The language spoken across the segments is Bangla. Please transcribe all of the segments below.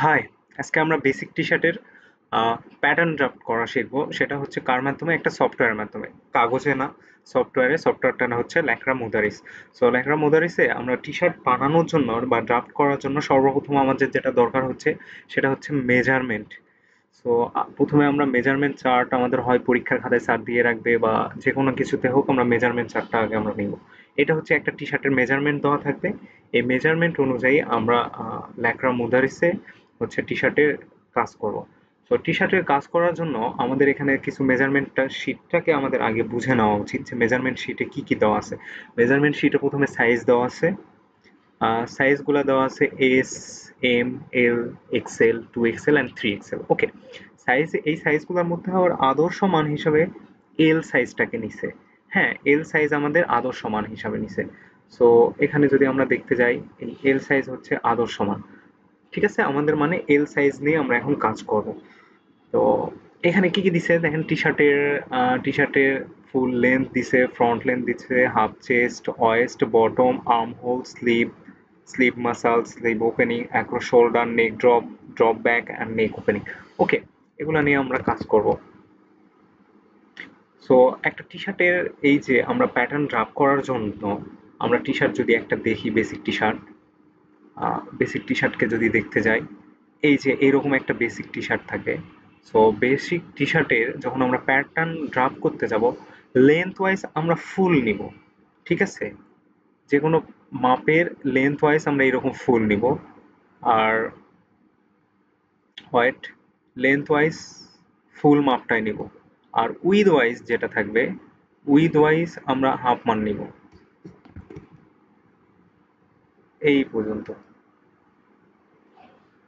হাই, আজকে আমরা বেসিক টি শার্টের প্যাটার্ন ড্রাফট করা শিখবো। সেটা হচ্ছে কার মাধ্যমে? একটা সফটওয়্যারের মাধ্যমে, কাগজে না, সফটওয়্যারটা না হচ্ছে ল্যাকড়া মুদারিস। সো ল্যাকড়া মুদারিসে আমরা টি শার্ট বানানোর জন্য বা ড্রাফট করার জন্য সর্বপ্রথম আমাদের যেটা দরকার হচ্ছে সেটা হচ্ছে মেজারমেন্ট। সো প্রথমে আমরা মেজারমেন্ট চার্ট আমাদের হয় পরীক্ষার খাতায় স্যার দিয়ে রাখবে বা যে কোনো কিছুতে হোক, আমরা মেজারমেন্ট চার্টটা আগে আমরা নিব। এটা হচ্ছে একটা টি শার্টের মেজারমেন্ট দেওয়া থাকবে। এই মেজারমেন্ট অনুযায়ী আমরা ল্যাকড়া মুদারিসে হচ্ছে টি শার্টের কাজ করব। তো টি শার্টের কাজ করার জন্য আমাদের এখানে কিছু মেজারমেন্টটা শিটটাকে আমাদের আগে বুঝে নেওয়া উচিত যে মেজারমেন্ট শিটে কি কি দেওয়া আছে। মেজারমেন্ট শিটে প্রথমে সাইজ দেওয়া আছে। সাইজগুলো দেওয়া আছে S, M, L, XL, 2XL and 3XL। Okay, এই সাইজগুলোর মধ্যে আবার আদর্শ মান হিসাবে এল সাইজটাকে নিছে। হ্যাঁ, এল সাইজ আমাদের আদর্শ মান হিসাবে নিছে। সো এখানে যদি আমরা দেখতে যাই, এই এল সাইজ হচ্ছে আদর্শ মান। ঠিক আছে, আমাদের মানে এল সাইজ নিয়ে আমরা এখন কাজ করব। তো এখানে কি কি দিছে দেখেন, টি শার্টের ফুল লেন্থ দিছে, ফ্রন্ট লেন্থ দিছে, half chest, waist, bottom, arm hole, sleeve muscle, sleeve opening, across shoulder, neck drop, drop back and neck opening. Okay, এগুলো নিয়ে আমরা কাজ করব। সো একটা টি শার্টের এই যে আমরা প্যাটার্ন ড্রাফট করার জন্য আমরা টি শার্ট যদি একটা দেখি, বেসিক টি শার্টকে যদি দেখতে যাই, এই যে এরকম একটা বেসিক টি শার্ট থাকে। সো বেসিক টি শার্টের যখন আমরা প্যাটার্ন ড্রাফট করতে যাব, লেন্থ ওয়াইজ আমরা ফুল নিব। ঠিক আছে, যে কোনো মাপের লেন্থ ওয়াইজ আমরা এরকম ফুল নিব। আর হোয়াইট লেন্থ ওয়াইজ ফুল মাপটাই নিব। আর উইথ ওয়াইজ যেটা থাকবে, উইথ ওয়াইজ আমরা হাফ মান নিব। এই পর্যন্ত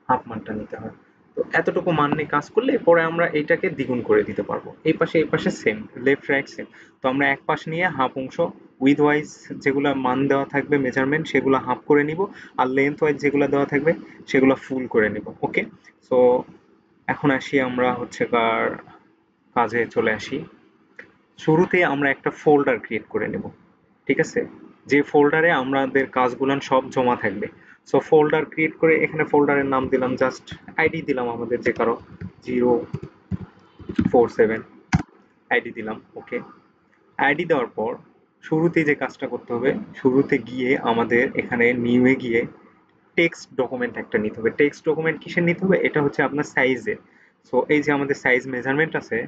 হাফ মানটা নিতে হয়। তো এতটুকু মান নিয়ে কাজ করলে পরে আমরা এইটাকে দ্বিগুণ করে দিতে পারবো। এই পাশে সেম, লেফট রাইট সেম। তো আমরা এক পাশ নিয়ে হাফ অংশ উইথ ওয়াইজ যেগুলো মান দেওয়া থাকবে মেজারমেন্ট, সেগুলো হাফ করে নিব। আর লেন্থ ওয়াইজ যেগুলো দেওয়া থাকবে সেগুলো ফুল করে নিব। ওকে, সো এখন আসি আমরা হচ্ছে কাজে চলে আসি। শুরুতে আমরা একটা ফোল্ডার ক্রিয়েট করে নেব। ঠিক আছে, যে ফোল্ডারে আমাদের কাজগুলান সব জমা থাকবে। সো ফোল্ডার ক্রিয়েট করে এখানে ফোল্ডারের নাম দিলাম, জাস্ট আইডি দিলাম আমাদের যে কারো 047 আইডি দিলাম। ওকে, আইডি দেওয়ার পর শুরুতে যে কাজটা করতে হবে, শুরুতে গিয়ে আমাদের এখানে নিউয়ে গিয়ে টেক্সট ডকুমেন্ট একটা নিতে হবে। টেক্সট ডকুমেন্ট কিসের নিতে হবে? এটা হচ্ছে আপনার সাইজের। সো এই যে আমাদের সাইজ মেজারমেন্ট আছে,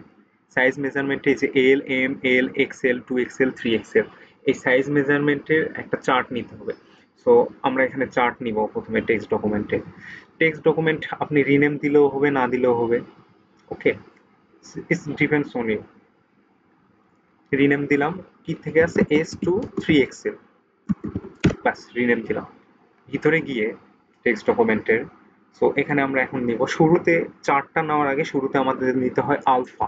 সাইজ মেজারমেন্টে যে এল, M, L, XL, 2XL, 3XL, এই সাইজ মেজারমেন্টের একটা চার্ট নিতে হবে। সো আমরা এখানে চার্ট নিব প্রথমে টেক্সট ডকুমেন্টে। টেক্সট ডকুমেন্ট আপনি রিনেম দিলেও হবে, না দিলেও হবে। Okay, it's depends on you. Rename দিলাম, কি থেকে আছে, S to 3XL, ব্যাস রিনেম দিলাম। ভিতরে গিয়ে টেক্সট ডকুমেন্টের, সো এখানে আমরা এখন নিব শুরুতে চার্টটা নেওয়ার আগে শুরুতে আমাদের নিতে হয় আলফা।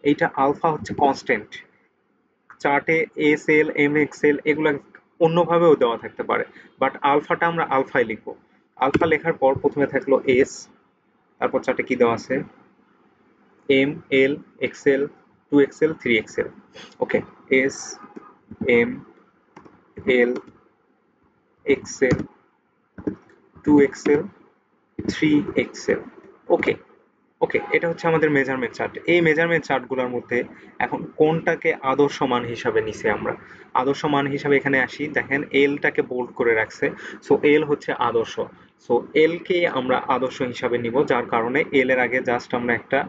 এইটা আলফা হচ্ছে কনস্ট্যান্ট। চার্টে SL, MXL এগুলো অন্যভাবেও দেওয়া থাকতে পারে, বাট আলফাটা আমরা আলফাই লিখবো। আলফা লেখার পর প্রথমে থাকলো এস, তারপর চার্টে কি দেওয়া আছে, ML, XL, 2XL, 3XL। ওকে, SML, XL, 2XL, 3XL। ওকে, ওকে, এটা হচ্ছে আমাদের মেজারমেন্ট চার্ট। এই মেজারমেন্ট চার্টগুলোর মধ্যে এখন কোনটাকে আদর্শ মান হিসাবে নিছি আমরা? আদর্শ মান হিসাবে এখানে আসি, দেখেন এলটাকে বোল্ড করে রাখছে। সো এল হচ্ছে আদর্শ। সো এল কে আমরা আদর্শ হিসাবে নিব, যার কারণে এল এর আগে জাস্ট আমরা একটা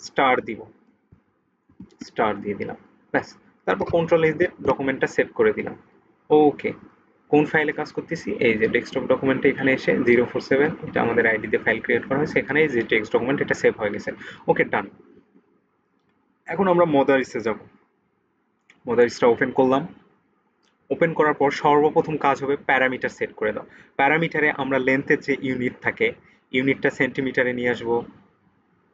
স্টার দিব, স্টার দিয়ে দিলাম, ব্যাস। তারপর কন্ট্রোল এস দিয়ে ডকুমেন্টটা সেভ করে দিলাম। ওকে, কোন ফাইলে কাজ করতেছি? এই যে ডেস্কটপ ডকুমেন্টে এখানে এসে 047, এটা আমাদের আইডি দিয়ে ফাইল ক্রিয়েট করা হয়েছে, এখানে এই যে টেক্সট ডকুমেন্ট এটা সেভ হয়ে গেছে। ওকে, ডান। এখন আমরা মোদারিসে যাব। মোদারিসটা ওপেন করলাম। ওপেন করার পর সর্বপ্রথম কাজ হবে প্যারামিটার সেট করে দাও। প্যারামিটারে আমরা লেন্থের যে ইউনিট থাকে, ইউনিটটা সেন্টিমিটারে নিয়ে আসবো।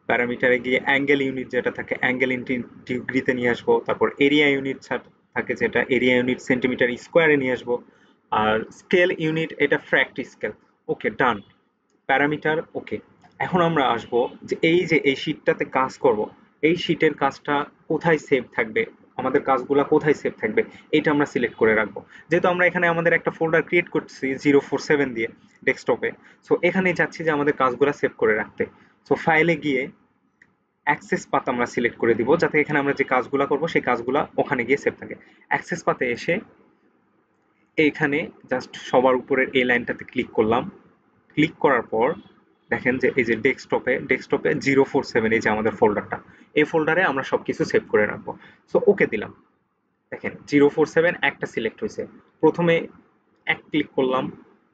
প্যারামিটারে গিয়ে অ্যাঙ্গেল ইউনিট যেটা থাকে, অ্যাঙ্গেল ইনটু ডিগ্রিতে নিয়ে আসবো। তারপর এরিয়া ইউনিট থাকে যেটা, এরিয়া ইউনিট সেন্টিমিটার স্কোয়ারে নিয়ে আসবো। আর স্কেল ইউনিট এটা ফ্র্যাক্ট স্কেল। ওকে, ডান। প্যারামিটার ওকে। এখন আমরা আসবো যে এই শীটটাতে কাজ করব, এই শীটের কাজটা কোথায় সেভ থাকবে, আমাদের কাজগুলা কোথায় সেভ থাকবে এটা আমরা সিলেক্ট করে রাখবো। যেহেতু আমরা এখানে আমাদের একটা ফোল্ডার ক্রিয়েট করছি 047 দিয়ে ডেস্কটপে, সো এখানে যাচ্ছি যে আমাদের কাজগুলা সেভ করে রাখতে। সো ফাইলে গিয়ে অ্যাক্সেস পাথ আমরা সিলেক্ট করে দিব, যাতে এখানে আমরা যে কাজগুলা করব সেই কাজগুলা ওখানে গিয়ে সেভ থাকে। অ্যাক্সেস পাথে এসে এইখানে জাস্ট সবার উপরের এই লাইনটাতে ক্লিক করলাম। ক্লিক করার পর দেখেন যে এই যে ডেস্কটপে 047 এই যে আমাদের ফোল্ডারটা, এই ফোল্ডারে আমরা সবকিছু সেভ করে রাখবো। সো ওকে দিলাম। দেখেন 047 একটা সিলেক্ট হয়েছে। প্রথমে এক ক্লিক করলাম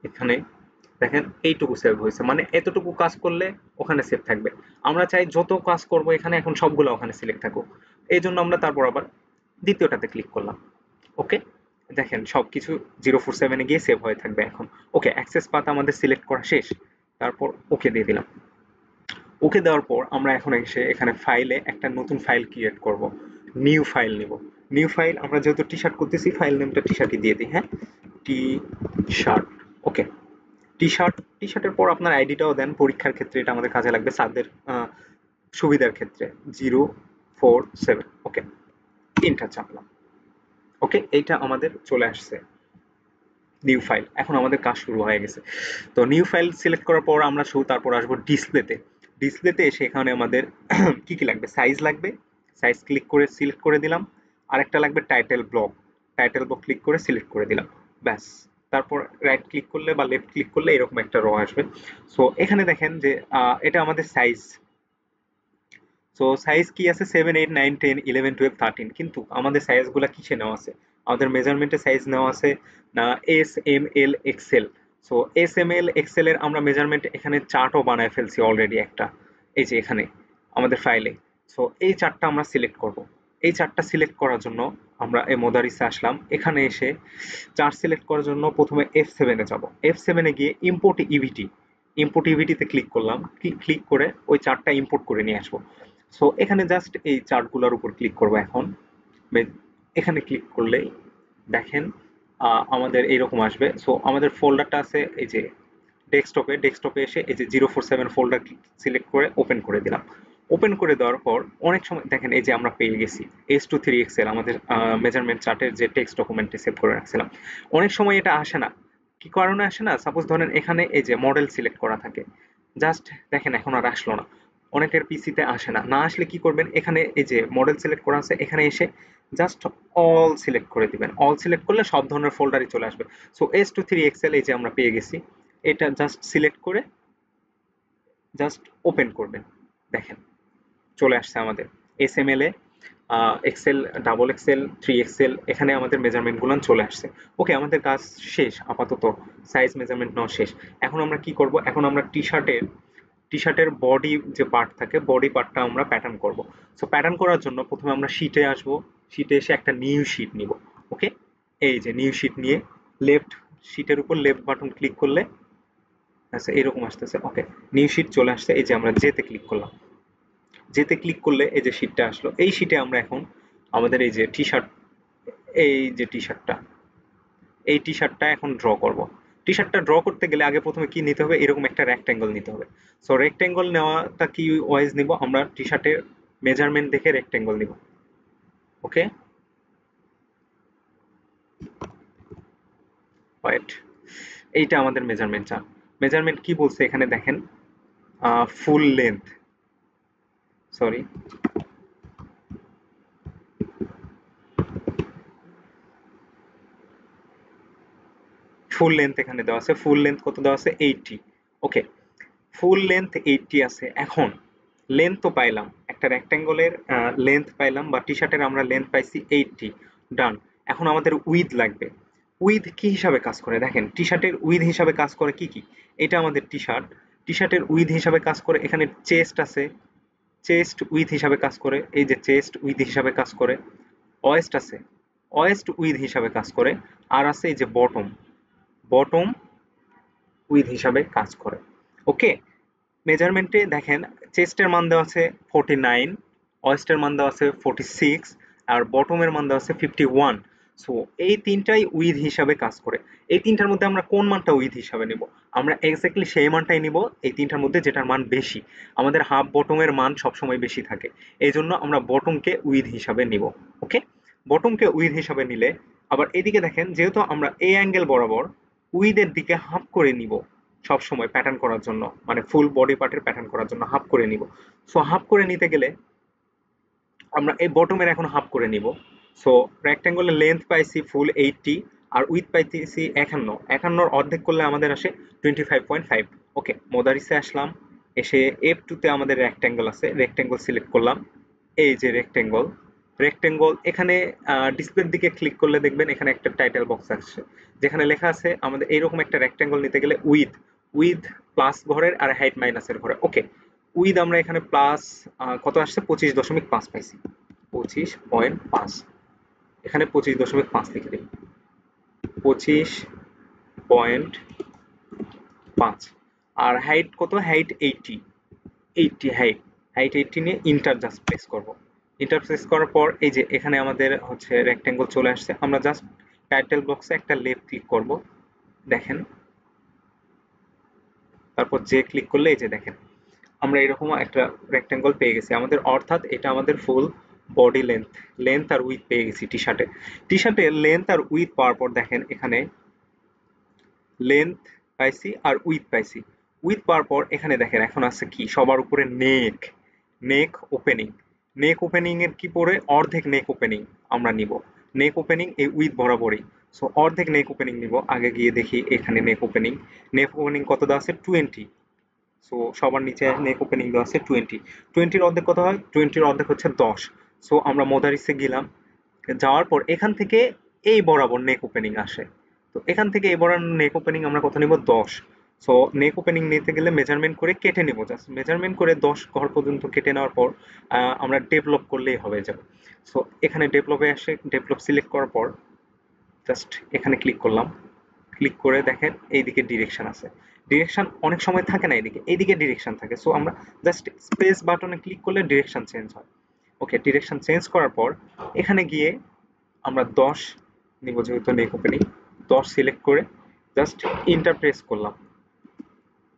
এখানে, দেখেন এইটুকু সেভ হয়েছে, মানে এতটুকু কাজ করলে ওখানে সেভ থাকবে। আমরা চাই যত কাজ করব এখানে এখন সবগুলো ওখানে সিলেক্ট থাকুক, এই জন্য আমরা তারপর আবার দ্বিতীয়টাতে ক্লিক করলাম। ওকে, দেখেন সবকিছু 047 গিয়ে সেভ হয়ে থাকবে এখন। ওকে, অ্যাক্সেস পাথ আমাদের সিলেক্ট করা শেষ। তারপর ওকে দিয়ে দিলাম। ওকে দেওয়ার পর আমরা এখন এসে এখানে ফাইলে একটা নতুন ফাইল ক্রিয়েট করব। নিউ ফাইল নিব। নিউ ফাইল আমরা যেহেতু টি শার্ট করতেছি, ফাইল নেমটা টি শার্টই দিয়ে দিই। হ্যাঁ, টি শার্ট। ওকে, টি শার্টের পর আপনার আইডিটাও দেন, পরীক্ষার ক্ষেত্রে এটা আমাদের কাজে লাগবে, স্যারদের সুবিধার ক্ষেত্রে 047। ওকে, এন্টার চাপলাম। ওকে, এইটা আমাদের চলে আসছে নিউ ফাইল। এখন আমাদের কাজ শুরু হয়ে গেছে। তো নিউ ফাইল সিলেক্ট করার পর আমরা তারপর আসবো ডিসপ্লেতে। ডিসপ্লেতে এসে এখানে আমাদের কি কি লাগবে, সাইজ লাগবে। সাইজ ক্লিক করে সিলেক্ট করে দিলাম। আরেকটা লাগবে title block. Title block click করে সিলেক্ট করে দিলাম। ব্যাস। তারপর রাইট ক্লিক করলে বা লেফট ক্লিক করলে এরকম একটা র আসবে। সো এখানে দেখেন যে এটা আমাদের সাইজ। সো সাইজ কি আছে 7 8 9 10 11 12 13, কিন্তু আমাদের সাইজগুলো কিসে নেওয়া আছে, আমাদের মেজারমেন্টের সাইজ নেওয়া আছে না S M L XL. So S M L XL এর আমরা মেজারমেন্ট এখানে চার্টও বানায় ফেলছি অলরেডি একটা, এই যে এখানে আমাদের ফাইলে। সো এই চার্টটা আমরা সিলেক্ট করব। এই চার্টটা সিলেক্ট করার জন্য আমরা এই মোদারিসে আসলাম। এখানে এসে চার্ট সিলেক্ট করার জন্য প্রথমে F7 এ যাব। F7 এ গিয়ে ইম্পোর্ট ইভিটি, ইম্পোর্ট ইভিটিতে ক্লিক করলাম। ক্লিক করে ওই চার্টটা ইম্পোর্ট করে নিয়ে আসবো। সো এখানে জাস্ট এই চার্টগুলোর উপর ক্লিক করবো এখন। এখানে ক্লিক করলেই দেখেন আমাদের এইরকম আসবে। সো আমাদের ফোল্ডারটা আছে এই যে ডেস্কটপে এসে এই যে 047 ফোল্ডার সিলেক্ট করে ওপেন করে দিলাম। ওপেন করে দেওয়ার পর অনেক সময় দেখেন এই যে আমরা পেয়ে গেছি H23 এক্সেল, আমাদের মেজারমেন্ট চার্টের যে টেক্সট ডকুমেন্টে সেভ করে রাখছিলাম। অনেক সময় এটা আসে না, কি কারণে আসে না, সাপোজ ধরেন এখানে এই যে মডেল সিলেক্ট করা থাকে, জাস্ট দেখেন এখন আর আসলো না। অনেকের পিসিতে আসে না, না আসলে কি করবেন, এখানে এই যে মডেল সিলেক্ট করা আছে এখানে এসে জাস্ট অল সিলেক্ট করে দিবেন। অল সিলেক্ট করলে সব ধরনের ফোল্ডারই চলে আসবে। সো H23 এক্সেল এই যে আমরা পেয়ে গেছি, এটা জাস্ট সিলেক্ট করে জাস্ট ওপেন করবেন। দেখেন চলে আসছে আমাদের এসএমএল এ এক্সেল, ডাবল এক্সেল, 3 এক্সেল, এখানে আমাদের মেজারমেন্টগুলো চলে আসছে। ওকে, আমাদের কাজ শেষ আপাতত, সাইজ মেজারমেন্ট নেওয়া শেষ। এখন আমরা কি করব, এখন আমরা টি শার্টের বডি যে পার্ট থাকে, বডি পার্টটা আমরা প্যাটার্ন করব। সো প্যাটার্ন করার জন্য প্রথমে আমরা শিটে আসব। শিটে এসে একটা নিউ শিট নিব। ওকে, এই যে নিউ শিট নিয়ে লেফট শিটের উপর লেফট বাটন ক্লিক করলে আচ্ছা এরকম আসতেছে। ওকে, নিউ শিট চলে আসছে। এই যে আমরা যেতে ক্লিক করলাম, যেতে ক্লিক করলে এই যে শিটটা আসলো। এই শিটে আমরা এখন আমাদের এই যে টি শার্ট, এই যে টি শার্টটা, এই টি শার্টটা এখন ড্র করব। টি শার্টটা ড্র করতে গেলে আগে প্রথমে কি নিতে হবে, এরকম একটা রেক্ট্যাঙ্গল নিতে হবে। সো রেক্ট্যাঙ্গল নেওয়াটা কি ওয়াইজ নিব, আমরা টি শার্টের মেজারমেন্ট দেখে রেক্ট্যাঙ্গল নিব। ওকে, ওয়েট, এইটা আমাদের মেজারমেন্ট চার্ট। মেজারমেন্ট কি বলছে এখানে দেখেন, full length, sorry, full length এখানে দেওয়া আছে। ফুল লেন্থ কত দেওয়া আছে, 80। ওকে, ফুল লেন্থ 80 আছে। এখন লেন্থ তো পাইলাম, একটা রেক্ট্যাঙ্গলের লেন্থ পাইলাম, বা টি শার্টের আমরা লেন্থ পাইছি 80। ডান। এখন আমাদের উইথ লাগবে। উইথ কি হিসাবে কাজ করে দেখেন, টি শার্টের উইথ হিসাবে কাজ করে কি কি, এটা আমাদের টি শার্ট। টি শার্টের উইথ হিসাবে কাজ করে এখানে চেস্ট আছে, চেস্ট উইথ হিসাবে কাজ করে, এই যে চেস্ট উইথ হিসাবে কাজ করে। ওয়েস্ট আছে, ওয়েস্ট উইথ হিসাবে কাজ করে। আর আছে এই যে বটম, বটম উইথ হিসাবে কাজ করে। ওকে, মেজারমেন্টে দেখেন চেস্টের মান দেওয়া আছে 49, ওয়েস্টের মান দেওয়া আছে 46, আর বটমের মান দেওয়া আছে 51। সো এই তিনটাই উইথ হিসাবে কাজ করে। এই তিনটার মধ্যে আমরা কোন মানটা উইথ হিসাবে নিব, আমরা এক্স্যাক্টলি সেই মানটাই নিব এই তিনটার মধ্যে যেটার মান বেশি। আমাদের হাফ বটমের মান সবসময় বেশি থাকে, এই জন্য আমরা বটমকে উইথ হিসাবে নিব। ওকে, বটমকে উইথ হিসাবে নিলে আবার এদিকে দেখেন যেহেতু আমরা এই অ্যাঙ্গেল বরাবর উইথের দিকে হাফ করে নিব সব সময় প্যাটার্ন করার জন্য, মানে ফুল বডি পার্টের প্যাটার্ন করার জন্য হাফ করে নিব। সো হাফ করে নিতে গেলে আমরা এই বটমের এখন হাফ করে নিব। সো রেক্ট্যাঙ্গলের লেন্থ পাইছি ফুল 80 আর উইথ পাইতেছি 51, 51 অর্ধেক করলে আমাদের আসে 25.5। ওকে, মোদারিসে আসলাম, এসে F2 তে আমাদের রেক্ট্যাঙ্গল আছে, রেক্ট্যাঙ্গল সিলেক্ট করলাম। এই যে রেক্ট্যাঙ্গল, রেক্ট্যাঙ্গল এখানে ডিসপ্লের দিকে ক্লিক করলে দেখবেন এখানে একটা টাইটেল বক্স আসছে যেখানে লেখা আছে আমাদের এইরকম একটা রেক্ট্যাঙ্গল নিতে গেলে উইথ উইথ প্লাস ঘরের আর হাইট মাইনাসের ঘরে। ওকে, উইথ আমরা এখানে প্লাস কত আসছে 25.5 পাইছি, 25.5, এখানে 25.5 লিখে দিই, 25.5। আর হাইট কত, হাইট 80, 80 হাইট, হাইট 80 নিয়ে ইন্টার জাস্ট প্রেস করব। ইন্টার প্রেস করার পর এই যে এখানে আমাদের হচ্ছে রেক্ট্যাঙ্গল চলে আসছে, আমরা জাস্ট টাইটেল বক্সে একটা লেফট ক্লিক করব, দেখেন, তারপর যে ক্লিক করলে এই যে দেখেন আমরা এরকম একটা রেক্ট্যাঙ্গল পেয়ে গেছি আমাদের, অর্থাৎ এটা আমাদের ফুল বডি লেন্থ, লেন্থ আর উইথ পেয়ে গেছি টি শার্টে। টি শার্টে লেন্থ আর উইথ পাওয়ার পর দেখেন এখানে লেন্থ পাইছি আর উইথ পাইছি। উইথ পাওয়ার পর এখানে দেখেন এখন আছে কি সবার উপরে নেক, নেক ওপেনিং। নেক ওপেনিং এর কি পরে অর্ধেক নেক ওপেনিং আমরা নিব, নেক ওপেনিং এই উইথ বরাবরই। সো অর্ধেক নেক ওপেনিং নিব, আগে গিয়ে দেখি এখানে নেক ওপেনিং, নেক ওপেনিং কত দেওয়া আছে 20। সো সবার নিচে নেক ওপেনিং দেওয়া আছে 20, 20-র অর্ধেক কত হয়, 20-র অর্ধেক হচ্ছে 10। সো আমরা মোদারিসে গেলাম, যাওয়ার পর এখান থেকে এই বরাবর নেক ওপেনিং আসে, তো এখান থেকে এই বরাবর নেক ওপেনিং আমরা কত নিব 10। সো নেক ওপেনিং নিতে গেলে মেজারমেন্ট করে কেটে নিব, জাস্ট মেজারমেন্ট করে 10 ঘর পর্যন্ত কেটে নেওয়ার পর আমরা ডেভেলপ করলেই হবে যাবে। সো এখানে ডেভেলপে আসে, ডেভেলপ সিলেক্ট করার পর জাস্ট এখানে ক্লিক করলাম, ক্লিক করে দেখেন এইদিকে ডিরেকশন আছে, ডিরেকশন অনেক সময় থাকে না এদিকে, এইদিকে ডিরেকশন থাকে। সো আমরা জাস্ট স্পেস বাটনে ক্লিক করলে ডিরেকশন চেঞ্জ হয়। ওকে, ডিরেকশন চেঞ্জ করার পর এখানে গিয়ে আমরা 10 নিব, যেহেতু নেক ওপেনিং 10 সিলেক্ট করে জাস্ট ইন্টার প্রেস করলাম।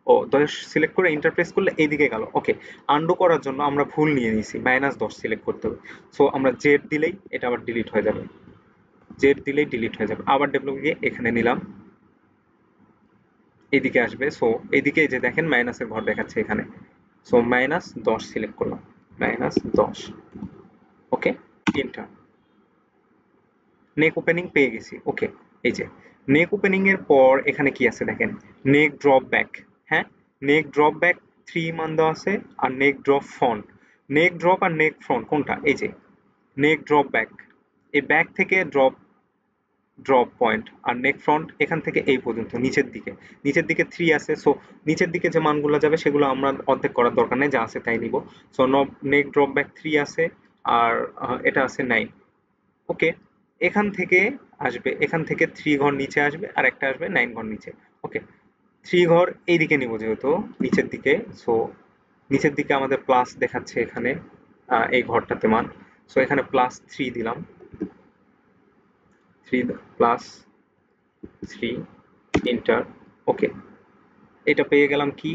ও 10 সিলেক্ট করে ইন্টার প্রেস করলে এইদিকে গেল। ওকে, আন্ডু করার জন্য আমরা ভুল নিয়ে নিয়েছি, -10 সিলেক্ট করতে হবে। সো আমরা জেড দিলেই এটা আবার ডিলিট হয়ে যাবে, জেড দিলেই ডিলিট হয়ে যাবে। আবার ডেভেলপ গিয়ে এখানে নিলাম, এদিকে আসবে। সো এদিকে যে দেখেন মাইনাসের ঘর দেখাচ্ছে এখানে, সো -10 সিলেক্ট করলাম, -10। ওকে, ইন্টার, নেক ওপেনিং পেয়ে গেছি। ওকে, এই যে নেক ওপেনিং এর পর এখানে কি আছে দেখেন, নেক ড্রপ ব্যাক। হ্যাঁ, নেক ড্রপ ব্যাক 3 মান দেওয়া আছে, আর neck drop front, neck drop আর নেক ফ্রন্ট কোনটা, এই যে নেক ড্রপ ব্যাক, এই ব্যাক থেকে ড্রপ, ড্রপ পয়েন্ট, আর নেক ফ্রন্ট এখান থেকে এই পর্যন্ত নিচের দিকে, নিচের দিকে 3 আছে। সো নিচের দিকে যে মানগুলো যাবে সেগুলো আমরা অর্ধেক করার দরকার নেই, যা আছে তাই নিব। সো নেক ড্রপ ব্যাক 3 আছে, আর এটা আছে 9। ওকে, এখান থেকে আসবে, এখান থেকে 3 ঘর নিচে আসবে আর একটা আসবে 9 ঘর নিচে। ওকে, 3 ঘর এইদিকে নিব যেহেতু নিচের দিকে। সো নিচের দিকে আমাদের প্লাস দেখাচ্ছে এখানে এই ঘরটাতে মান। সো এখানে +3 দিলাম, 3 প্লাস 3, ইন্টার। ওকে, এটা পেয়ে গেলাম কি,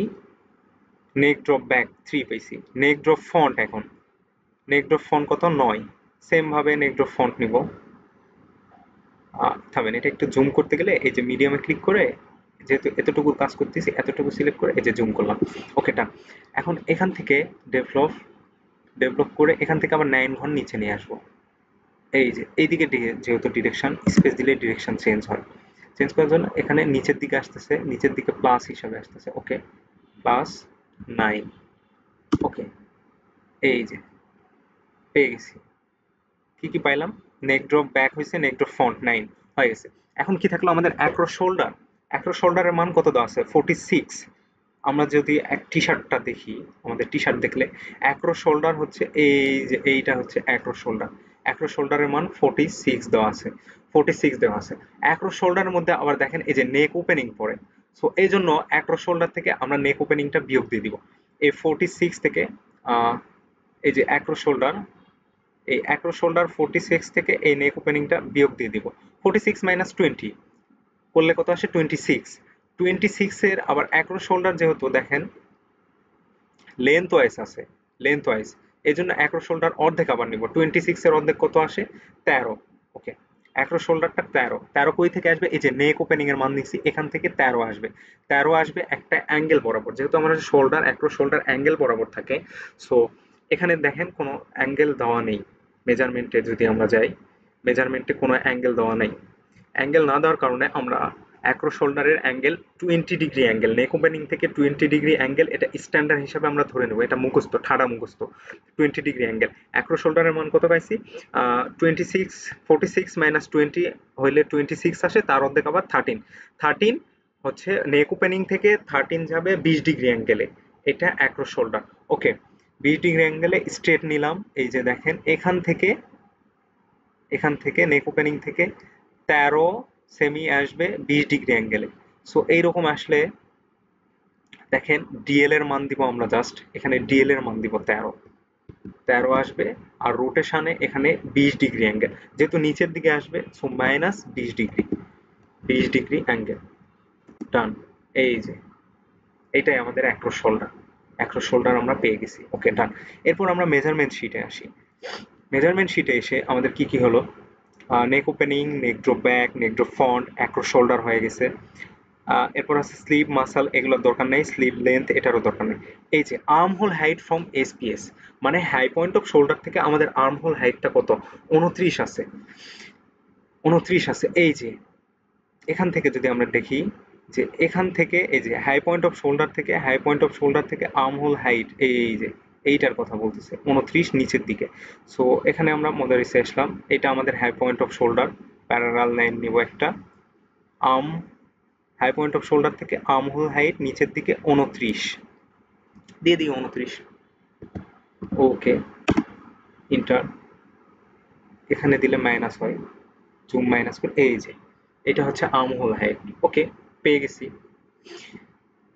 নেক ড্রপ ব্যাক 3 পেয়েছি। নেক ড্রপ ফন্ট, এখন নেক ড্রপ ফন্ট কত 9, সেম ভাবে নেক ড্রপ ফন্ট নিব। থামেন, এটা একটু জুম করতে গেলে এই যে মিডিয়ামে ক্লিক করে, যেহেতু এতটুকু কাজ করতেছি এতটুকু সিলেক্ট করে এই যে জুম করলাম। ওকে, ডান। এখন এখান থেকে ডেভেলপ, ডেভেলপ করে এখান থেকে আবার 9 ঘর নিচে নিয়ে আসবো। এই যে এইদিকে যেহেতু ডিরেকশন, স্পেস দিলে ডিরেকশন চেঞ্জ হয়, চেঞ্জ করার জন্য এখানে নিচের দিকে আসতেছে, নিচের দিকে প্লাস হিসাবে আসতেছে। ওকে, +9। ওকে, এই যে পেয়ে গেছি। কি কি পাইলাম, নেক ড্রপ ব্যাক হয়েছে, নেক ড্রপ ফ্রন্ট 9 হয়ে গেছে। এখন কি থাকলো আমাদের অ্যাক্রস শোল্ডার, অ্যাক্রস শোল্ডারের মান কত দেওয়া আছে 46। আমরা যদি এক টি শার্টটা দেখি, আমাদের টি শার্ট দেখলে অ্যাক্রস শোল্ডার হচ্ছে এই যে এইটা হচ্ছে অ্যাক্রস শোল্ডার, অ্যাক্রস শোল্ডারের মান 46 দেওয়া আছে, 46 দেওয়া আছে। অ্যাক্রস শোল্ডারের মধ্যে আবার দেখেন এই যে নেক ওপেনিং পড়ে। সো এই জন্য অ্যাক্রস শোল্ডার থেকে আমরা নেক ওপেনিংটা বিয়োগ দিয়ে দিব এই 46 থেকে। এই যে অ্যাক্রস শোল্ডার, এই অ্যাক্রস শোল্ডার 46 থেকে এই নেক ওপেনিংটা বিয়োগ দিয়ে দিব। 46 - 20 করলে কত আসে 26। 26 এর আবার অ্যাক্রস শোল্ডার যেহেতু দেখেন লেন্থ ওয়াইজ আছে, লেন্থ ওয়াইজ এই জন্য অ্যাক্রো শোল্ডার অর্ধেক আবার নিব। 26 এর অর্ধেক কত আসে? 13। ওকে, অ্যাক্রো শোল্ডারটা 13। 13 কই থেকে আসবে? এই যে নেক ওপেনিং এর মান নিচ্ছি, এখান থেকে 13 আসবে। 13 আসবে একটা অ্যাঙ্গেল বরাবর, যেহেতু আমার শোল্ডার অ্যাক্রো শোল্ডার অ্যাঙ্গেল বরাবর থাকে। সো এখানে দেখেন কোনো অ্যাঙ্গেল দেওয়া নেই। মেজারমেন্টে যদি আমরা যাই, মেজারমেন্টে কোনো অ্যাঙ্গেল দেওয়া নেই। অ্যাঙ্গেল না দেওয়ার কারণে আমরা অ্যাক্রো শোল্ডারের অ্যাঙ্গেল 20 ডিগ্রি অ্যাঙ্গেল, নেক ওপেনিং থেকে 20 ডিগ্রি অ্যাঙ্গেল, এটা স্ট্যান্ডার্ড হিসাবে আমরা ধরে নেবো, এটা মুখস্থ, ঠাডা মুখস্থ। 20 ডিগ্রি অ্যাঙ্গেল। অ্যাক্রো শোল্ডারের মান কত পাইছি? 26, 46 মাইনাস 20 হইলে 26 আসে, তার অর্ধেক আবার 13। 13 হচ্ছে নেক ওপেনিং থেকে 13 যাবে 20 ডিগ্রি অ্যাঙ্গেলে, এটা অ্যাক্রো শোল্ডার। ওকে, 20 ডিগ্রি অ্যাঙ্গেলে স্ট্রেট নিলাম। এই যে দেখেন এখান থেকে নেক ওপেনিং থেকে 13 সেমি আসবে 20 ডিগ্রি অ্যাঙ্গেলে। সো এইরকম আসলে দেখেন ডিএল এর মান দিব আমরা, জাস্ট এখানে ডিএল এর মান দিব 13। 13 আসবে, আর রোটেশনে এখানে 20 ডিগ্রি অ্যাঙ্গেল, যেহেতু নিচের দিকে আসবে so minus 20 degree, 20 degree angle. Done. এই যে এটাই আমাদের অ্যাক্রো শোল্ডার। অ্যাক্রো শোল্ডার আমরা পেয়ে গেছি। ওকে, ডান। এরপর আমরা মেজারমেন্ট শিটে আসি। মেজারমেন্ট শিটে এসে আমাদের কি কি হলো? Neck opening, neck drop back, neck drop front, across shoulder হয়ে গেছে। এরপর আছে স্লিভ মাসাল, এগুলোর দরকার নেই। স্লিভ লেন্থ, এটারও দরকার নেই। এই যে arm whole height from SPS, মানে হাই পয়েন্ট অফ শোল্ডার থেকে আমাদের আর্ম হোল হাইটটা কত? 29 আছে। 29 আছে। এই যে এখান থেকে যদি আমরা দেখি, যে এখান থেকে এই যে হাই পয়েন্ট অফ শোল্ডার থেকে, হাই পয়েন্ট অফ শোল্ডার থেকে আর্ম হোল হাইট, এই যে এইটার কথা বলতেছে 29 নিচের দিকে। সো এখানে আমরা মোদারিসে আসলাম, এটা আমাদের high point of shoulder. Parallel line নিব একটা। Arm, high point of shoulder থেকে আর্ম হোল হাইট নিচের দিকে 29 দিয়ে দিই, 29। Okay, enter. এখানে দিলে মাইনাস হয়, জুম মাইনাস করে। এই যে এটা হচ্ছে আর্ম হোল হাইট। ওকে, পেয়ে গেছি।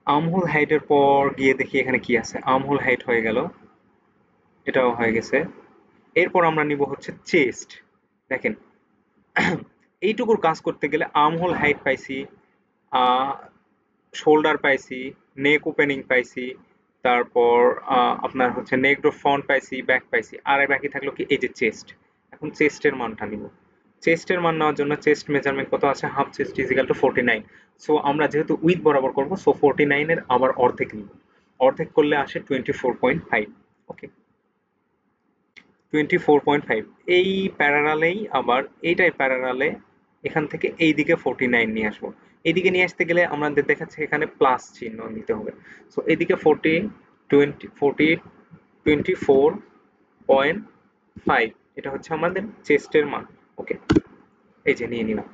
আর্মহোল হাইটের পর গিয়ে দেখি এখানে কি আছে। আর্মহোল হাইট হয়ে গেল, এটাও হয়ে গেছে। এরপর আমরা নিব হচ্ছে চেস্ট। দেখেন এইটুকুর কাজ করতে গেলে আর্মহোল হাইট পাইছি, শোল্ডার পাইছি, নেক ওপেনিং পাইছি, তারপর আপনার হচ্ছে নেক ড্রপ ফ্রন্ট পাইছি, ব্যাক পাইছি, আর বাকি থাকলো কি? এই যে চেস্ট। এখন চেস্টের মানটা নিব। চেস্টের মান নেওয়ার জন্য চেস্ট মেজারমেন্ট কত আছে? Half chest is equal to 49। So আমরা যেহেতু উইথ বরাবর করবো, সো 49 এর আবার অর্ধেক নিব। অর্ধেক করলে আসে 24.5। ওকে, 24.5। এই প্যারালালেই আবার এইটাই প্যারালালে এখান থেকে এই দিকে 49 নিয়ে আসবো। এইদিকে নিয়ে আসতে গেলে আমাদের দেখাচ্ছে এখানে প্লাস চিহ্ন নিতে হবে। সো এদিকে 40, 24.5, এটা হচ্ছে আমাদের চেস্টের মান। ওকে, এই যে নিয়ে নিলাম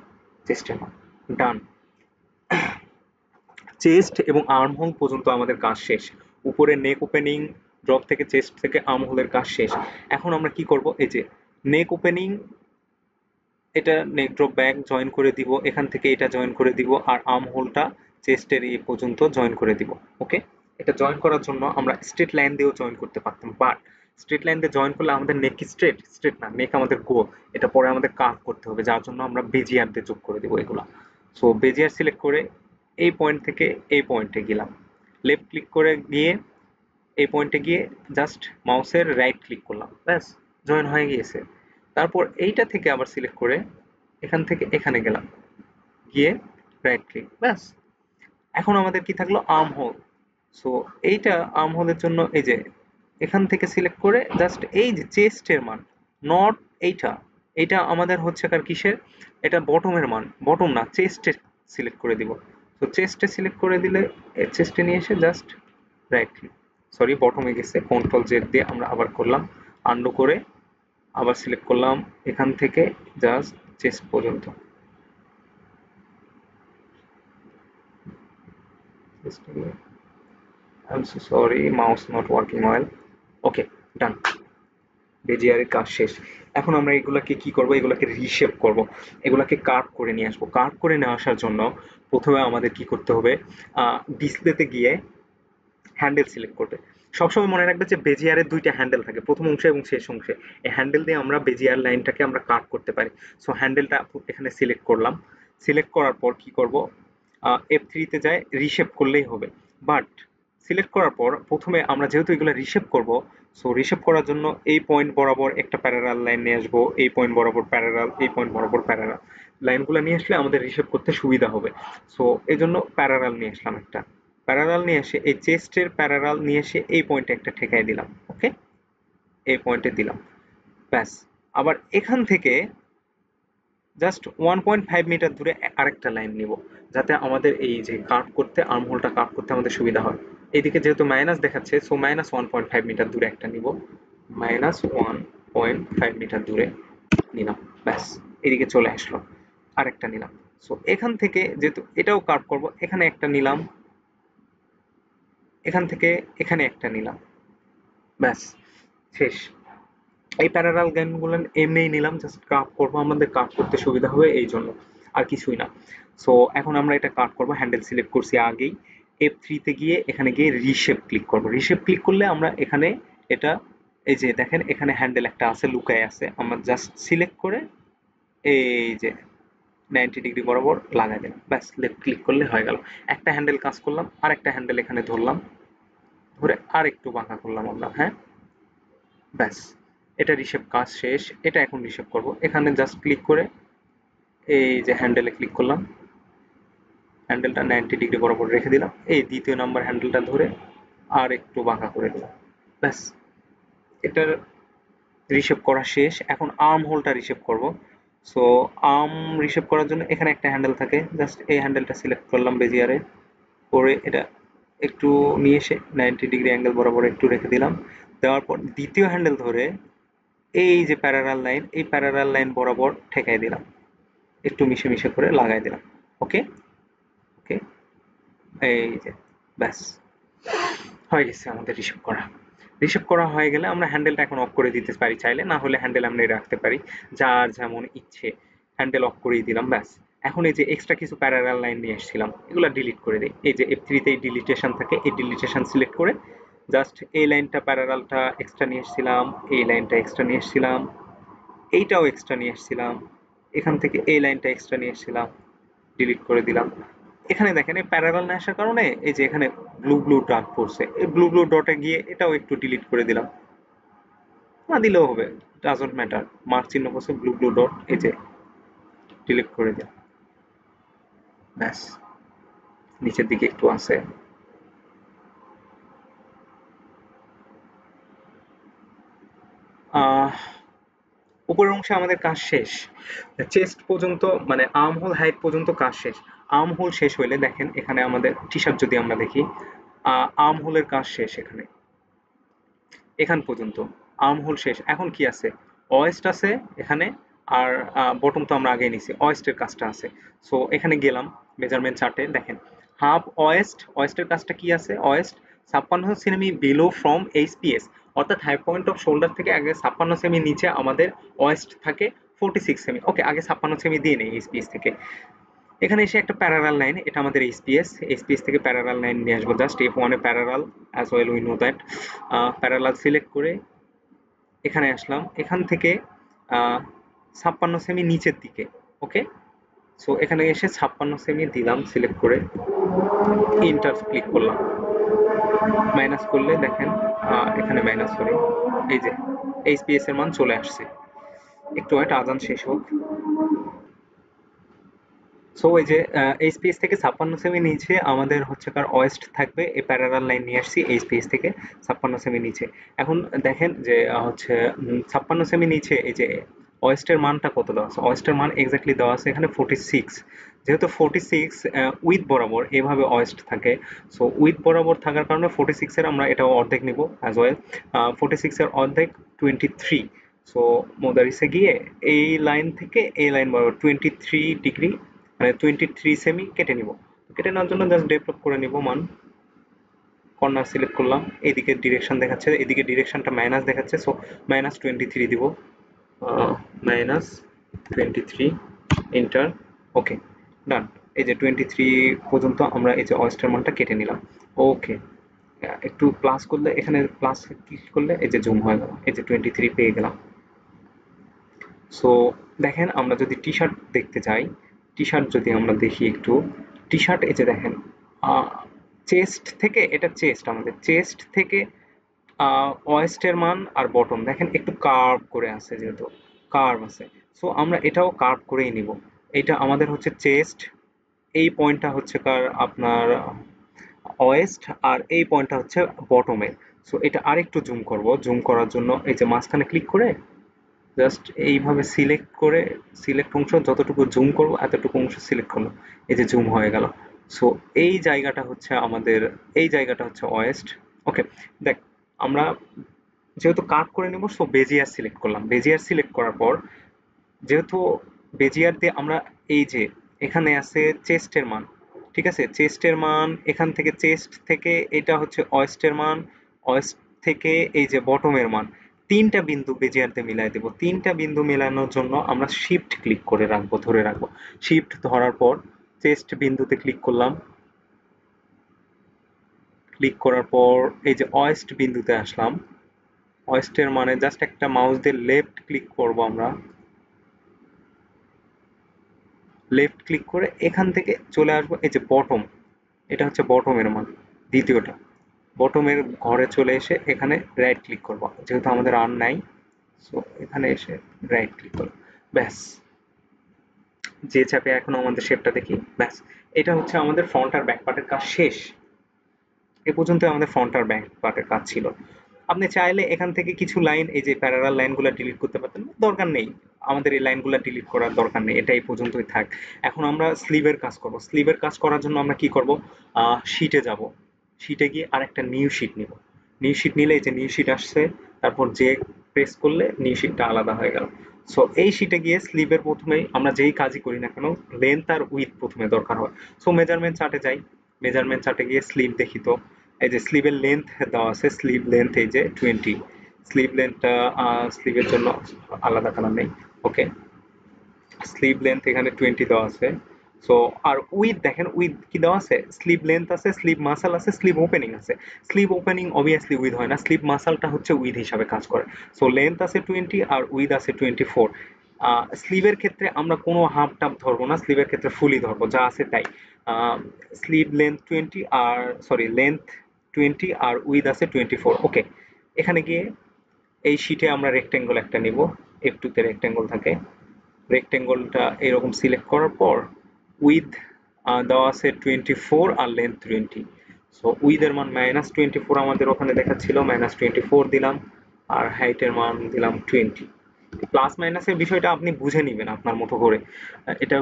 চেস্টের মান। ডান। চেস্ট এবং আর্ম হোল পর্যন্ত আমাদের কাজ শেষ। উপরে নেক ওপেনিং, ড্রপ থেকে চেস্ট থেকে আর্ম হোলের কাজ শেষ। এখন আমরা কি করব? এই যে নেক ওপেনিং, এটা নেক ড্রপ ব্যাক জয়েন করে দিব, এখান থেকে এটা জয়েন করে দিব, আর আর্ম হোলটা চেস্টের এই পর্যন্ত জয়েন করে দিব। ওকে, এটা জয়েন করার জন্য আমরা স্ট্রেট লাইন দিয়েও জয়েন করতে পারতাম, বাট স্ট্রেট লাইন দিয়ে জয়েন করলে আমাদের নেক স্ট্রেট, স্ট্রেট না, নেক আমাদের গোল, এটা পরে আমাদের কার্ভ করতে হবে, যার জন্য আমরা বেজিয়ার দিয়ে যোগ করে দিব এগুলা। সো বেজিয়ার সিলেক্ট করে এই পয়েন্ট থেকে এই পয়েন্টে গেলাম, লেফট ক্লিক করে গিয়ে এই পয়েন্টে গিয়ে জাস্ট মাউসের রাইট ক্লিক করলাম, ব্যাস জয়েন হয়ে গিয়েছে। তারপর এইটা থেকে আবার সিলেক্ট করে এখান থেকে এখানে গেলাম, গিয়ে রাইট ক্লিক, ব্যাস। এখন আমাদের কি থাকলো? Arm whole. সো এইটা আর্ম হোলের জন্য এই যে এখান থেকে সিলেক্ট করে জাস্ট এই যে চেস্টের মান, নট এইটা, এটা আমাদের হচ্ছে কার কিসের? এটা বটমের মান, বটম না, চেস্টে সিলেক্ট করে দিব। তো চেস্টে সিলেক্ট করে দিলে চেস্টে নিয়ে এসে জাস্ট রাইট ক্লিক, সরি বটমে গেছে, কন্ট্রোল জেড দিয়ে আমরা আবার করলাম, আন্ডু করে আবার সিলেক্ট করলাম এখান থেকে জাস্ট চেস্ট পর্যন্ত। I'm so sorry, mouse not working well. Okay, done. বেজিয়ারের কাজ শেষ। এখন আমরা এগুলাকে কি করব? এগুলাকে রিশেপ করব, এগুলাকে কার্ভ করে নিয়ে আসবো। কার্ভ করে নিয়ে আসার জন্য প্রথমে আমাদের কি করতে হবে? ডিসপ্লেতে গিয়ে হ্যান্ডেল সিলেক্ট করবে। সবসময় মনে রাখবে যে বেজিয়ারের দুইটা হ্যান্ডেল থাকে, প্রথম অংশে এবং শেষ অংশে। এই হ্যান্ডেল দিয়ে আমরা বেজিয়ার লাইনটাকে আমরা কাট করতে পারি। সো হ্যান্ডেলটা এখানে সিলেক্ট করলাম। সিলেক্ট করার পর কি করব? F3 তে যায় রিশেপ করলেই হবে। বাট সিলেক্ট করার পর প্রথমে আমরা যেহেতু এগুলো রিশেপ করব, সো রিশেপ করার জন্য এই পয়েন্ট বরাবর একটা প্যারালাল লাইন নিয়ে আসবো, এই পয়েন্ট বরাবর প্যারালাল, এই পয়েন্ট বরাবর প্যারালাল লাইনগুলো নিয়ে আসলে আমাদের রিশেপ করতে সুবিধা হবে। সো এই জন্য প্যারালাল নিয়ে আসলাম একটা, প্যারালাল নিয়ে এসে এই চেস্টের প্যারালাল নিয়ে এসে এই পয়েন্টে একটা ঠেকাই দিলাম। ওকে, এই পয়েন্টে দিলাম, ব্যাস। আবার এখান থেকে জাস্ট 1.5 মিটার দূরে আরেকটা লাইন নিব, যাতে আমাদের এই যে কার্ভ করতে, আর্ম হোলটা কার্ভ করতে আমাদের সুবিধা হয়। এইদিকে যেহেতু মাইনাস দেখাচ্ছে, সো -1.5 মিটার দূরে একটা নিব, -1.5 মিটার দূরে নিলাম, ব্যাস। এদিকে চলে আসলো, আরেকটা নিলাম। সো এখান থেকে যেহেতু এটাও কার্ভ করব, এখানে একটা নিলাম, এখান থেকে এখানে একটা নিলাম, ব্যাস, শেষ। এই প্যারালাল লাইনগুলো এমনিই নিলাম, জাস্ট কার্ভ করবো, আমাদের কার্ভ করতে সুবিধা হবে এই জন্য, আর কিছুই না। সো এখন আমরা এটা কার্ভ করবো, হ্যান্ডেল সিলেক্ট করছি আগেই, F3 তে গিয়ে এখানে গিয়ে রিশেপ ক্লিক করবো। রিশেপ ক্লিক করলে আমরা এখানে এটা, এই যে দেখেন এখানে হ্যান্ডেল একটা আছে, লুকায় আছে, আমরা জাস্ট সিলেক্ট করে এই যে 90 ডিগ্রি বরাবর লাগাই দিলাম, ব্যাস। লেফট ক্লিক করলে হয়ে গেল। একটা হ্যান্ডেল কাজ করলাম, আর একটা হ্যান্ডেল এখানে ধরলাম, ধরে আর একটু বাঁকা করলাম আমরা, হ্যাঁ, ব্যাস। এটা রিশেপ কাজ শেষ। এটা এখন রিশেপ করব, এখানে জাস্ট ক্লিক করে এই যে হ্যান্ডেলে ক্লিক করলাম, হ্যান্ডেলটা 90 ডিগ্রি বরাবর রেখে দিলাম, এই দ্বিতীয় নাম্বার হ্যান্ডেলটা ধরে আর একটু বাঁকা করে দিলাম, ব্যাস। এটার রিশেপ করা শেষ। এখন আর্ম হোলটা রিশেপ করব। সো আর্ম রিশেপ করার জন্য এখানে একটা হ্যান্ডেল থাকে, জাস্ট এই হ্যান্ডেলটা সিলেক্ট করলাম বেজিয়ারে, করে এটা একটু নিয়ে এসে 90 ডিগ্রি অ্যাঙ্গেল বরাবর একটু রেখে দিলাম। দেওয়ার পর দ্বিতীয় হ্যান্ডেল ধরে এই যে প্যারালাল লাইন, এই প্যারালাল লাইন বরাবর ঠেকাই দিলাম, একটু মিশে মিশে করে লাগাই দিলাম। ওকে, ওকে, এই যে, ব্যাস, হয়ে গেছে আমাদের রিসেভ করা। রিসেভ করা হয়ে গেলে আমরা হ্যান্ডেলটা এখন অফ করে দিতে পারি চাইলে, না হলে হ্যান্ডেল আমরা রাখতে পারি, যার যেমন ইচ্ছে। হ্যান্ডেল অফ করেই দিলাম, ব্যাস। এখন এই যে এক্সট্রা কিছু প্যারালাল লাইন নিয়ে এসেছিলাম, এগুলো ডিলিট করে দিই। এই যে F3 তে ডিলিটেশন থাকে, এই ডিলিটেশন সিলেক্ট করে জাস্ট এই লাইনটা প্যারালালটা এক্সট্রা নিয়ে এসেছিলাম, এই লাইনটা এক্সট্রা নিয়ে এসেছিলাম, এইটাও এক্সট্রা নিয়ে এসেছিলাম, এখান থেকে এই লাইনটা এক্সট্রা নিয়ে এসেছিলাম, ডিলিট করে দিলাম। এখানে দেখেন এই প্যারালাল না আসার কারণে এই যে এখানে ব্লু ব্লু ডট পড়ছে, এই ব্লু ব্লু ডটে গিয়ে এটাও একটু ডিলিট করে দিলাম, না দিলেও হবে, ডাজন্ট ম্যাটার। মার্ক চিহ্ন পড়ছে, ব্লু ব্লু ডট, এই যে ডিলিট করে দিলাম, ব্যাস। নিচের দিকে একটু আছে, আহ উপরের অংশে আমাদের কাজ শেষ, চেস্ট পর্যন্ত মানে আর্ম হোল হাইট পর্যন্ত কাজ শেষ। আর্ম হোল শেষ হইলে দেখেন এখানে আমাদের টি শার্ট যদি আমরা দেখি, আর্ম হোলের কাজ শেষ এখানে, এখান পর্যন্ত আর্ম হোল শেষ। এখন কি আছে, ওয়েস্ট আছে এখানে, আর বটম তো আমরা আগে নিছি, ওয়েস্টের কাজটা আছে। সো এখানে গেলাম মেজারমেন্ট চার্টে, দেখেন হাফ ওয়েস্ট, ওয়েস্টের কাজটা কি আছে, West 56 semi below from HPS, অর্থাৎ হাই পয়েন্ট অফ শোল্ডার থেকে আগে 56 সেমি নিচে আমাদের ওয়েস্ট থাকে 46 সেমি। ওকে, আগে 56 সেমি দিয়ে নেই এইচপিএস থেকে। এখানে এসে একটা প্যারালাল লাইন, এটা আমাদের এইচপিএস, এইচপিএস থেকে প্যারালাল লাইন নিয়ে আসবো, just F1 A parallel, as well we know that. Parallel select করে এখানে আসলাম, এখান থেকে 56 সেমি নিচের দিকে। ওকে, সো এখানে এসে 56 সেমি দিলাম সিলেক্ট করে, ইন্টার ক্লিক করলাম, মাইনাস করলে দেখেন এখানে মাইনাস, সরি, এই যে এইচপিএস এর মান চলে আসছে। একটু একটা আজান শেষ হোক। সো এই যে এইচপিএস থেকে 56 সেমি নিচে আমাদের হচ্ছে কার ওয়েস্ট থাকবে, এই প্যারালাল লাইন নিয়ে আসছি এইচপিএস থেকে 56 সেমি নিচে। এখন দেখেন যে হচ্ছে 56 সেমি নিচে এই যে ওয়েস্টের মানটা কত দেওয়া আছে, ওয়েস্টের মান এক্স্যাক্টলি দেওয়া আছে এখানে 46। যেহেতু 46 উইথ বরাবর এভাবে ওয়েস্ট থাকে, সো উইথ বরাবর থাকার কারণে 46 এর আমরা এটাও অর্ধেক নিব অ্যাজ ওয়েল। 46 এর অর্ধেক 23। সো মোদারিসে গিয়ে এই লাইন থেকে এই লাইন বরাবর 23 ডিগ্রি, মানে 23 সেমি কেটে নিব। কেটে নেওয়ার জন্য জাস্ট ডেভেলপ করে নিব মান, কর্নার সিলেক্ট করলাম, এদিকে ডিরেকশন দেখাচ্ছে, এদিকে ডিরেকশনটা মাইনাস দেখাচ্ছে, সো -23 দিব, -23, এন্টার। ওকে, ডান। এই যে 23 পর্যন্ত আমরা এই যে অয়েস্টার মানটা কেটে নিলাম। ওকে, একটু প্লাস করলে, এখানে প্লাস ক্লিক করলে এই যে জুম হয়ে গেল, এই যে 23 পেয়ে গেলাম। সো দেখেন আমরা যদি টি শার্ট দেখতে চাই, টি শার্ট যদি আমরা দেখি একটু, টি শার্ট এই যে দেখেন চেস্ট থেকে, এটা চেস্ট, আমাদের চেস্ট থেকে ওয়েস্টের মান আর বটম দেখেন একটু কার্ভ করে আছে, যেহেতু কার্ভ আছে, সো আমরা এটাও কার্ভ করেই নিব। এটা আমাদের হচ্ছে চেস্ট, এই পয়েন্টটা হচ্ছে কার আপনার ওয়েস্ট, আর এই পয়েন্টটা হচ্ছে বটমে। সো এটা আরেকটু জুম করব, জুম করার জন্য এই যে মাঝখানে ক্লিক করে জাস্ট এইভাবে সিলেক্ট করে, সিলেক্ট অংশ যতটুকু জুম করব এতটুকু অংশ সিলেক্ট করলাম, এই যে জুম হয়ে গেল। সো এই জায়গাটা হচ্ছে আমাদের, এই জায়গাটা হচ্ছে ওয়েস্ট। ওকে, দেখ আমরা যেহেতু কাট করে নেব, সো বেজিয়ার সিলেক্ট করলাম, বেজিয়ার সিলেক্ট করার পর যেহেতু বেজিয়ার দিয়ে আমরা এই যে এখানে আছে চেস্টের মান, ঠিক আছে, চেস্টের মান এখান থেকে, চেস্ট থেকে এটা হচ্ছে ওয়েস্টের মান, ওয়েস্ট থেকে এই যে বটমের মান, তিনটা বিন্দু বেজিয়ারতে মিলাই দেব। তিনটা বিন্দু মেলানোর জন্য আমরা শিফট ক্লিক করে রাখবো, ধরে রাখবো। শিফট ধরার পর চেস্ট বিন্দুতে ক্লিক করলাম, ক্লিক করার পর এই যে ওয়েস্ট বিন্দুতে আসলাম, ওয়েস্টের মানে জাস্ট একটা মাউস দিয়ে লেফট ক্লিক করব আমরা, লেফট ক্লিক করে এখান থেকে চলে আসবো এই যে বটম, এটা হচ্ছে বটমের মান, দ্বিতীয়টা বটমের ঘরে চলে এসে এখানে রাইট ক্লিক করব, যেহেতু আমাদের আর নাই, সো এখানে এসে রাইট ক্লিক করব, ব্যাস। যে চাপে এখন আমাদের শেপটা দেখি, ব্যাস। এটা হচ্ছে আমাদের ফ্রন্ট আর ব্যাক পার্টের কাজ শেষ। এ পর্যন্ত আমাদের ফ্রন্ট আর ব্যাক পার্টের কাজ ছিল। আপনি চাইলে এখান থেকে কিছু লাইন, এই যে প্যারালাল লাইনগুলো ডিলিট করতে পারতেন, দরকার নেই, আমাদের এই লাইনগুলো ডিলিট করার দরকার নেই, এটা এই পর্যন্তই থাক। এখন আমরা স্লিভের কাজ করব। স্লিভের কাজ করার জন্য আমরা কি করব, শিটে যাব, শিটে গিয়ে আরেকটা নিউ শিট নিব। নিউ শিট নিলে এই যে নিউ শিট আসছে, তারপর যে প্রেস করলে নিউ শিটটা আলাদা হয়ে গেল। সো এই শিটে গিয়ে স্লিভের প্রথমেই আমরা যেই কাজই করি না কেন, লেন্থ আর উইথ প্রথমে দরকার হয়। সো মেজারমেন্ট চার্টে যাই, মেজারমেন্ট চার্টে গিয়ে স্লিভ দেখি, তো এই যে স্লিভের লেন্থ দেওয়া আছে, স্লিভ লেন্থ এই যে 20, স্লিভ লেন্থটা স্লিভের জন্য আলাদা কালার নেই। ওকে, স্লিভ লেন্থ এখানে 20 দেওয়া আছে। সো আর উইথ দেখেন, উইথ কি দেওয়া আছে, স্লিভ লেন্থ আছে, স্লিভ মাসাল আছে, স্লিভ ওপেনিং আছে। স্লিভ ওপেনিং অবভিয়াসলি উইথ হয় না, স্লিভ মাসালটা হচ্ছে উইথ হিসাবে কাজ করে। সো লেন্থ আছে 20 আর উইথ আছে 24। স্লিভের ক্ষেত্রে আমরা কোনো হাফ টাপ ধরবো না, স্লিভের ক্ষেত্রে ফুলই ধরবো, যা আছে তাই। স্লিভ লেন্থ 20 আর সরি লেন্থ 20 আর উইথ আছে 24। ওকে, এখানে গিয়ে এই শিটে আমরা রেক্টেঙ্গল একটা নিব, F2 তে রেক্টেঙ্গল থাকে, রেক্টেঙ্গলটা এরকম সিলেক্ট করার পর উইথ দেওয়া আছে 24 আর লেন্থ 20। সো উইথের মান -24 আমাদের ওখানে দেখাচ্ছিল, -24 দিলাম, আর হাইটের মান দিলাম 20। প্লাস মাইনাসের বিষয়টা আপনি বুঝে নেবেন আপনার মতো করে। এটা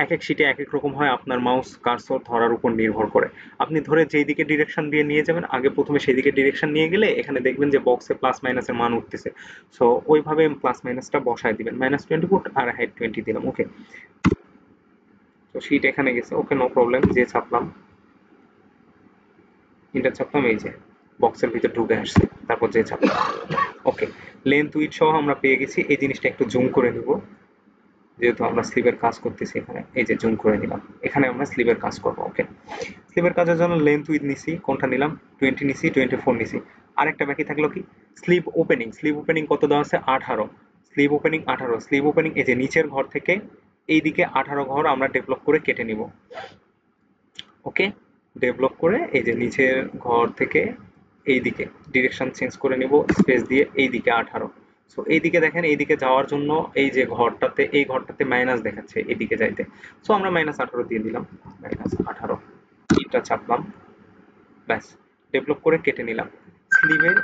এক এক শিটে এক এক রকম হয়, আপনার মাউস কার্সর ধরার উপর নির্ভর করে। আপনি ধরে যেই দিকে ডিরেকশন দিয়ে নিয়ে যাবেন, আগে প্রথমে সেই দিকে ডিরেকশন নিয়ে গেলে এখানে দেখবেন যে বক্সে প্লাস মাইনাসের মান উঠতেছে। সো ওইভাবে প্লাস মাইনাসটা বসায় দিবেন, -24 আর হাইট 20 দিলাম। ওকে, তো শিট এখানে গেছে, ওকে নো প্রবলেম, যে ছাপলাম, ইন্টার চাপলাম, এই যে বক্সের ভিতর ঢুকে আসছে, তারপর যে চাপলাম। ওকে, লেন্থ উইথ সহ আমরা পেয়ে গেছি। এই জিনিসটা একটু জুম করে নিব, যেহেতু আমরা স্লিভের কাজ করতেছি এখানে, এই যে জুম করে নিলাম, এখানে আমরা স্লিভের কাজ করবো। ওকে, স্লিভের কাজের জন্য লেন্থ উইথ নিছি, কোনটা নিলাম, 20 নিছি, 24 নিছি। আরেকটা বাকি থাকলো কি, স্লিভ ওপেনিং। স্লিভ ওপেনিং কত দেওয়া আছে, 18। স্লিভ ওপেনিং 18, স্লিভ ওপেনিং এই যে নিচের ঘর থেকে এইদিকে 18 ঘর আমরা ডেভেলপ করে কেটে নিব। ওকে, ডেভেলপ করে এই যে নিচের ঘর থেকে এইদিকে ডিরেকশন চেঞ্জ করে নিব, স্পেস দিয়ে এইদিকে 18। সো এইদিকে দেখেন, এইদিকে যাওয়ার জন্য এই যে ঘরটাতে, এই ঘরটাতে মাইনাস দেখাচ্ছে এইদিকে যাইতে, সো আমরা -18 দিয়ে দিলাম, -18 এটা চাপলাম, ব্যাস, ডেভেলপ করে কেটে নিলাম। স্লিভের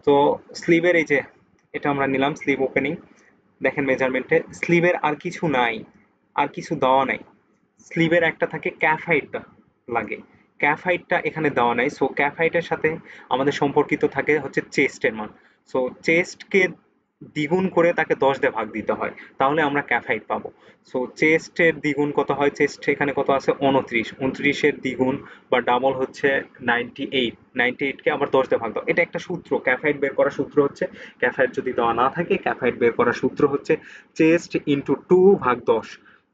তো স্লিভের এই যে এটা আমরা নিলাম, স্লিভ ওপেনিং দেখেন মেজারমেন্টে স্লিভের আর কিছু নাই, আর কিছু দেওয়া নাই। স্লিভের একটা থাকে ক্যাফ হাইট লাগে, ক্যাফ হাইটটা এখানে দেওয়া নাই। সো ক্যাফ হাইটের সাথে আমাদের সম্পর্কিত থাকে হচ্ছে চেস্টের মান। সো চেস্টকে দ্বিগুণ করে তাকে 10 দিয়ে ভাগ দিতে হয়, তাহলে আমরা ক্যাফ হাইট পাবো। সো চেস্টের দ্বিগুণ কত হয়, চেস্ট এখানে কত আছে 29, 29-এর দ্বিগুণ বা ডাবল হচ্ছে 98, 98-কে আবার 10 দিয়ে ভাগ দাও, এটা একটা সূত্র। ক্যাফ হাইট বের করার সূত্র হচ্ছে, ক্যাফ হাইট যদি দেওয়া না থাকে, ক্যাফ হাইট বের করার সূত্র হচ্ছে চেস্ট ইন্টু 2/10।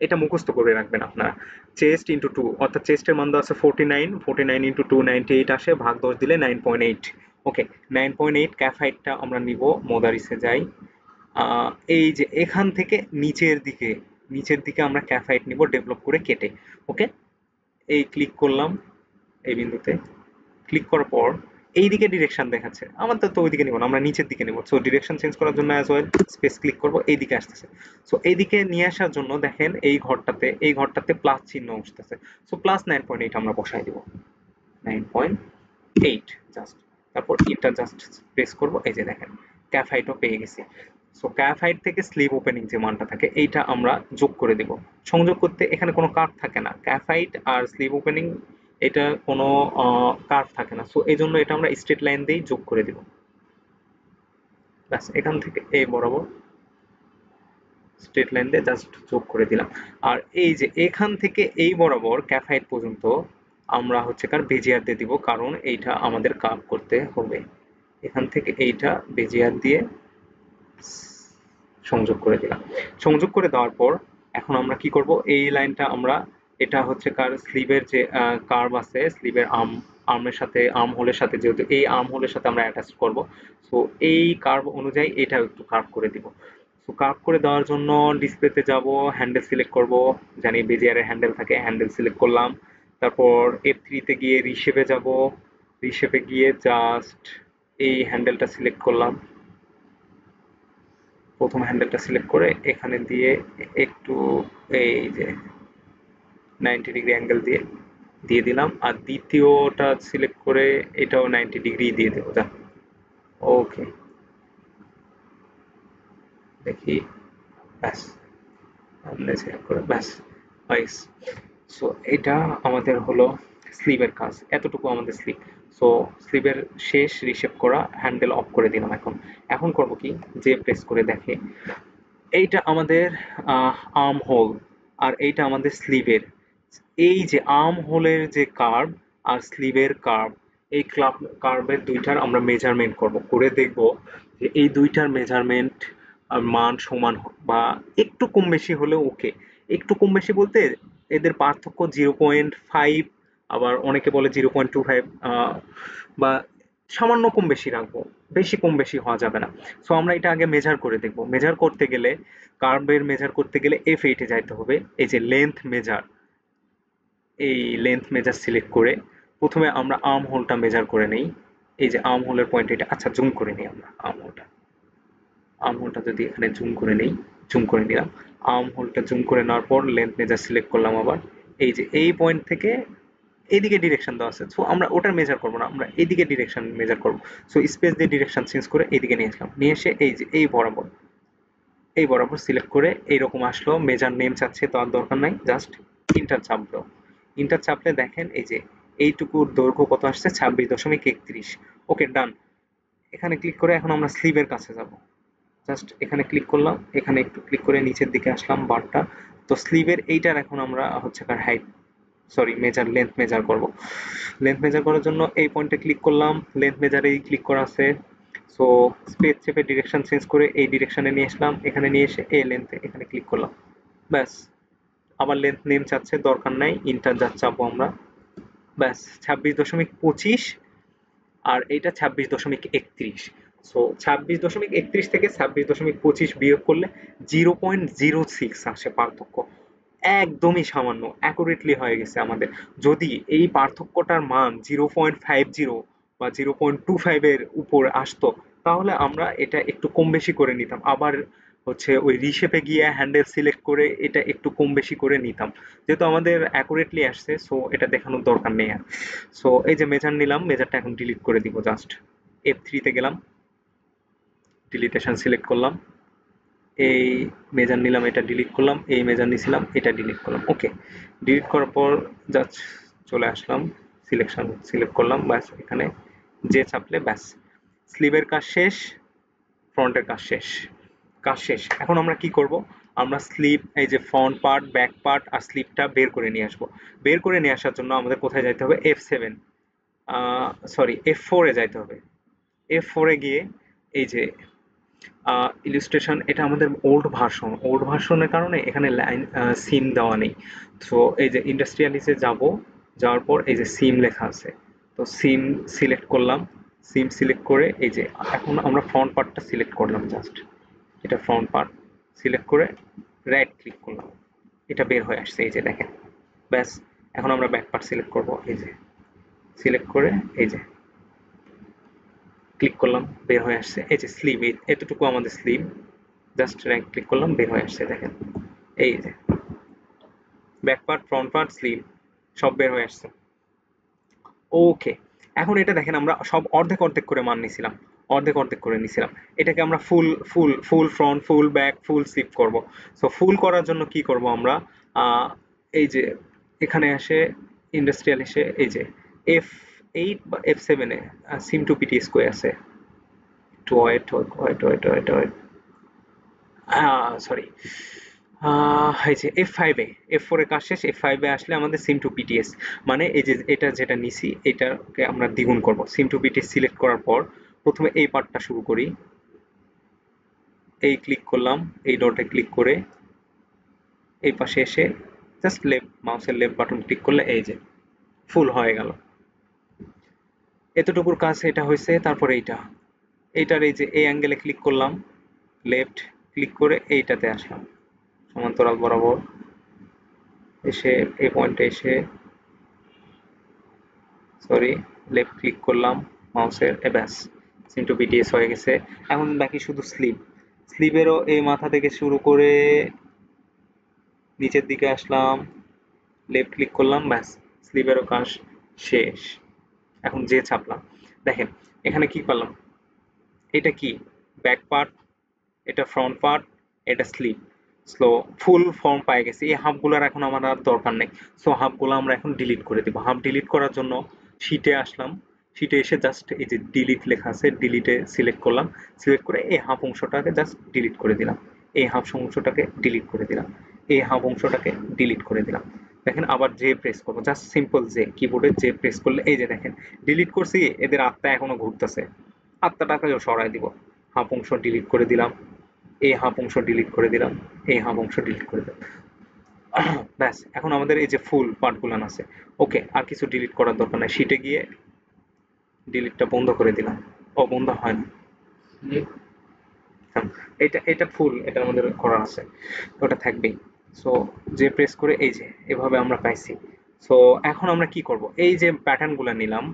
এটা মুখস্থ করে রাখবেন আপনারা, চেস্ট ইন্টু 2, অর্থাৎ চেস্টের মান দেওয়া আছে 49, 49 ইন্টু 2 98 আসে, ভাগ 10 দিলে 9.8। ওকে, 9.8 ক্যাফ হাইটটা আমরা নিব, মোদারিসে যাই, এই যে এখান থেকে নিচের দিকে আমরা ক্যাফাইট নিব ডেভেলপ করে কেটে। ওকে, এই ক্লিক করলাম এই বিন্দুতে, ক্লিক করার পর এইদিকে ডিরেকশন দেখাচ্ছে, আমাদের তো ওইদিকে নিব না, আমরা নিচের দিকে নিব। সো ডিরেকশন চেঞ্জ করার জন্য অ্যাজ ওয়েল স্পেস ক্লিক করব, এইদিকে আসতেছে। সো এইদিকে নিয়ে আসার জন্য দেখেন এই ঘরটাতে প্লাস চিহ্ন আসতেছে। সো প্লাস 9.8 আমরা বসাই দিব, 9.8 জাস্ট। তারপর এটা জাস্ট প্রেস করব, এই যে দেখেন ক্যাফ হাইটও পেয়ে গেছি। সো ক্যাফ হাইট থেকে স্লিভ ওপেনিং যে মানটা থাকে এইটা আমরা যোগ করে দেব। সংযোগ করতে এখানে কোনো কার্ভ থাকে না, ক্যাফ হাইট আর স্লিভ ওপেনিং এটা কোনো কার্ভ থাকে না। সো এই জন্য এটা আমরা স্ট্রেট লাইন দিয়েই যোগ করে দিব। ব্যাস, এখান থেকে এই বরাবর স্ট্রেট লাইন দিয়ে জাস্ট যোগ করে দিলাম। আর এই যে এখান থেকে এই বরাবর ক্যাফ হাইট পর্যন্ত আমরা হচ্ছে কার বেজিয়ার দিয়ে দিব, কারণ এইটা আমাদের কার্ভ করতে হবে। এখান থেকে এইটা বেজিয়ার দিয়ে সংযোগ করে দিলাম। সংযোগ করে দেওয়ার পর এখন আমরা কি করব, এই লাইনটা আমরা, এটা হচ্ছে কার স্লিভের যে কার্ভ আছে, স্লিভের আর্ম হোলের সাথে, যেহেতু এই আর্ম হোলের সাথে আমরা অ্যাটাচ করব, সো এই কার্ভ অনুযায়ী এটা একটু কার্ভ করে দিব। সো কার্ভ করে দেওয়ার জন্য ডিসপ্লেতে যাব, হ্যান্ডেল সিলেক্ট করব, জানি বেজিয়ারের হ্যান্ডেল থাকে, হ্যান্ডেল সিলেক্ট করলাম। তারপর F3 তে গিয়ে রিশেপে যাব, রিশেপে গিয়ে জাস্ট এই হ্যান্ডেলটা সিলেক্ট করলাম। প্রথম হ্যান্ডেলটা সিলেক্ট করে এখানে দিয়ে একটু এই যে 90 ডিগ্রি অ্যাঙ্গেল দিয়ে দিয়ে দিলাম, আর দ্বিতীয়টা সিলেক্ট করে এটাও 90 ডিগ্রি দিয়ে দেবো। যা, ওকে, দেখি, ব্যাস, সিলেক্ট করে ব্যাস, নাইস। সো এটা আমাদের হলো স্লিভের কাজ, এতটুকু আমাদের স্লিভ। সো স্লিভের শেষ রিশেপ করা, হ্যান্ডেল অফ করে দিলাম। এখন এখন করবো কি, যে প্রেস করে দেখে, এইটা আমাদের আর্ম হোল, আর এইটা আমাদের স্লিভের। এই যে আর্ম হোলের যে কার্ভ আর স্লিভের কার্ভ, এই কার্ভের দুইটার আমরা মেজারমেন্ট করব, করে দেখব যে এই দুইটার মেজারমেন্ট মান সমান বা একটু কম বেশি হলেও ওকে। একটু কম বেশি বলতে এদের পার্থক্য 0.5, আবার অনেকে বলে 0.25, বা সামান্য কম বেশি রাখবো, বেশি কম বেশি হওয়া যাবে না। সো আমরা এটা আগে মেজার করে দেখব। মেজার করতে গেলে, কার্ভের মেজার করতে গেলে F8 এ যাইতে হবে। এই যে লেন্থ মেজার, এই লেন্থ মেজার সিলেক্ট করে প্রথমে আমরা আর্ম হোলটা মেজার করে নেই। এই যে আর্ম হোলের পয়েন্ট, এটা আচ্ছা জুম করে নিই আমরা আর্ম হোলটা যদি এখানে জুম করে নেই, জুম করে নিলাম। আর্ম হোলটা জুম করে নেওয়ার পর লেন্থ মেজার সিলেক্ট করলাম আবার। এই যে এই পয়েন্ট থেকে এইদিকে ডিরেকশন দেওয়া আছে, সো আমরা ওটার মেজার করবো না, আমরা এইদিকে ডিরেকশন মেজার করবো। সো স্পেস দিয়ে ডিরেকশন চেঞ্জ করে এইদিকে নিয়ে আসলাম, নিয়ে এসে এই যে এই বরাবর সিলেক্ট করে এইরকম আসলো। মেজার নেম চাচ্ছে, তো আর দরকার নাই, জাস্ট ইন্টার চাপলো। ইন্টার চাপলে দেখেন এই যে এইটুকুর দৈর্ঘ্য কত আসছে, 26.31। ওকে, ডান। এখানে ক্লিক করে এখন আমরা স্লিভের কাছে যাব। জাস্ট এখানে ক্লিক করলাম, এখানে একটু ক্লিক করে নিচের দিকে আসলাম বারটা। তো স্লিভের এইটার এখন আমরা হচ্ছে কার height, sorry measure, length measure করব। লেন্থ মেজার করার জন্য এই পয়েন্টে ক্লিক করলাম, লেন্থ মেজারেই ক্লিক করা আছে। সো স্পেস চেপে ডিরেকশন চেঞ্জ করে এই ডিরেকশনে নিয়ে আসলাম, এখানে নিয়ে এসে এই লেন্থে এখানে ক্লিক করলাম, ব্যাস। আবার লেন্থ নেম চাচ্ছে, দরকার নাই, ইন্টার জাস্ট চাপবো আমরা, ব্যাস। 26.25, আর এইটা 26.31। সো 26.31 থেকে 26.25 বিয়োগ করলে 0.06 আসে পার্থক্য, একদমই সামান্য, অ্যাকুরেটলি হয়ে গেছে আমাদের। যদি এই পার্থক্যটার মান 0.50 বা 0.25 এর উপর আসতো, তাহলে আমরা এটা একটু কম বেশি করে নিতাম, আবার হচ্ছে ওই রিশেপে গিয়ে হ্যান্ডেল সিলেক্ট করে এটা একটু কম বেশি করে নিতাম। যেহেতু আমাদের অ্যাকুরেটলি আসছে, সো এটা দেখানোর দরকার নেই আর। সো এই যে মেজার নিলাম, মেজারটা এখন ডিলিট করে দিব, জাস্ট F3 তে গেলাম, ডিলিটেশন সিলেক্ট করলাম, এই মেজার নিলাম, এটা ডিলিট করলাম, এই মেজার নিছিলাম, এটা ডিলিট করলাম। ওকে, ডিলিট করার পর জাস্ট চলে আসলাম, সিলেকশন সিলেক্ট করলাম, ব্যাস। এখানে যে চাপলে ব্যাস, স্লিভের কাজ শেষ, ফ্রন্টের কাজ শেষ, কাজ শেষ। এখন আমরা কি করব, আমরা স্লিভ, এই যে ফ্রন্ট পার্ট, ব্যাক পার্ট আর স্লিভটা বের করে নিয়ে আসবো। বের করে নিয়ে আসার জন্য আমাদের কোথায় যাইতে হবে, F7, সরি F4 এ যাইতে হবে। F4 এ গিয়ে এই যে ইলিস্ট্রেশন, এটা আমাদের ওল্ড ভার্সনের কারণে এখানে লাইন সিম দেওয়া নেই। সো এই যে ইন্ডাস্ট্রিয়ালিসে যাব, যাওয়ার পর এই যে সিম লেখা আছে, তো সিম সিলেক্ট করলাম। সিম সিলেক্ট করে এই যে এখন আমরা ফ্রন্ট পার্টটা সিলেক্ট করলাম, জাস্ট এটা ফ্রন্ট পার্ট, সিলেক্ট করে রাইট ক্লিক করলাম, এটা বের হয়ে আসছে, এই যে দেখেন। ব্যাস, এখন আমরা ব্যাক পার্ট সিলেক্ট করব, এই যে সিলেক্ট করে এই যে ক্লিক করলাম, বের হয়ে আসছে। এই যে স্লিভ, এতটুকু আমাদের স্লিভ, জাস্ট রাইট ক্লিক করলাম, বের হয়ে আসছে দেখেন। এই যে back part, front part, sleeve সব বের হয়ে আসছে। ওকে, এখন এটা দেখেন আমরা সব অর্ধেক অর্ধেক করে মান নিছিলাম, অর্ধেক অর্ধেক করে নিছিলাম। এটাকে আমরা full full full front, full back, full sleeve করব। সো ফুল করার জন্য কি করব আমরা, এই যে এখানে আসে ইন্ডাস্ট্রিয়াল এসে এই যে F8 বা F7 A seem to PTS কই আছে, একটু wait wait wait wait wait, sorry, এই যে F5 এ, F4 এ কাজ শেষ, F5 এ আসলে আমাদের সিম টু পিটিএস, মানে এই যে এটা যেটা নিছি এটাকে আমরা দ্বিগুণ করব। সিম টু পিটিএস সিলেক্ট করার পর প্রথমে এই পার্টটা শুরু করি, এই ক্লিক করলাম, এই ডটে ক্লিক করে এই পাশে এসে জাস্ট লেফট মাউসের লেফট বাটন ক্লিক করলে এই যে ফুল হয়ে গেল। এতটুকুর কাজ এটা হয়েছে। তারপর এইটার এই যে এই অ্যাঙ্গেলে ক্লিক করলাম, লেফট ক্লিক করে এইটাতে আসলাম, সমান্তরাল বরাবর এসে এই পয়েন্টে এসে সরি লেফট ক্লিক করলাম মাউসের, ব্যাস সিম টু বিটিএস হয়ে গেছে। এখন বাকি শুধু স্লিভ, স্লিভেরও এই মাথা থেকে শুরু করে নিচের দিকে আসলাম, লেফট ক্লিক করলাম, ব্যাস স্লিভেরও কাজ শেষ। এখন যে ছাপলাম দেখেন এখানে কি করলাম, এটা কি ব্যাক পার্ট, এটা ফ্রন্ট পার্ট, এটা স্লিভ, স্লো ফুল ফর্ম পাই গেছে। এই হাফগুলোর এখন আমার আর দরকার নেই। সো হাফগুলো আমরা এখন ডিলিট করে দেবো। হাফ ডিলিট করার জন্য শিটে আসলাম, শিটে এসে জাস্ট এই যে ডিলিট লেখা আছে, ডিলিটে সিলেক্ট করলাম, সিলেক্ট করে এই হাফ অংশটাকে জাস্ট ডিলিট করে দিলাম, এই হাফ অংশটাকে ডিলিট করে দিলাম, এই হাফ অংশটাকে ডিলিট করে দিলাম। দেখেন আবার জে প্রেস করবো, জাস্ট সিম্পল জে, কিবোর্ডে জে প্রেস করলে এই যে দেখেন ডিলিট করছি, এদের আত্মা এখনো ঘুরতেছে, আত্মাটাকেও সরাই দিব। হাফ অংশ ডিলিট করে দিলাম, এই হাফ অংশ ডিলিট করে দিলাম, এই হাফ অংশ ডিলিট করে দিলাম। ব্যাস এখন আমাদের এই যে ফুল পার্টগুলো আছে। ওকে, আর কিছু ডিলিট করার দরকার নাই, শিটে গিয়ে ডিলিটটা বন্ধ করে দিলাম। ও বন্ধ হয় না, এটা এটা ফুল, এটা আমাদের করা আছে, ওটা থাকবেই। সো যে প্রেস করে এই যে এভাবে আমরা পাইছি। সো এখন আমরা কি করব, এই যে প্যাটার্নগুলো নিলাম,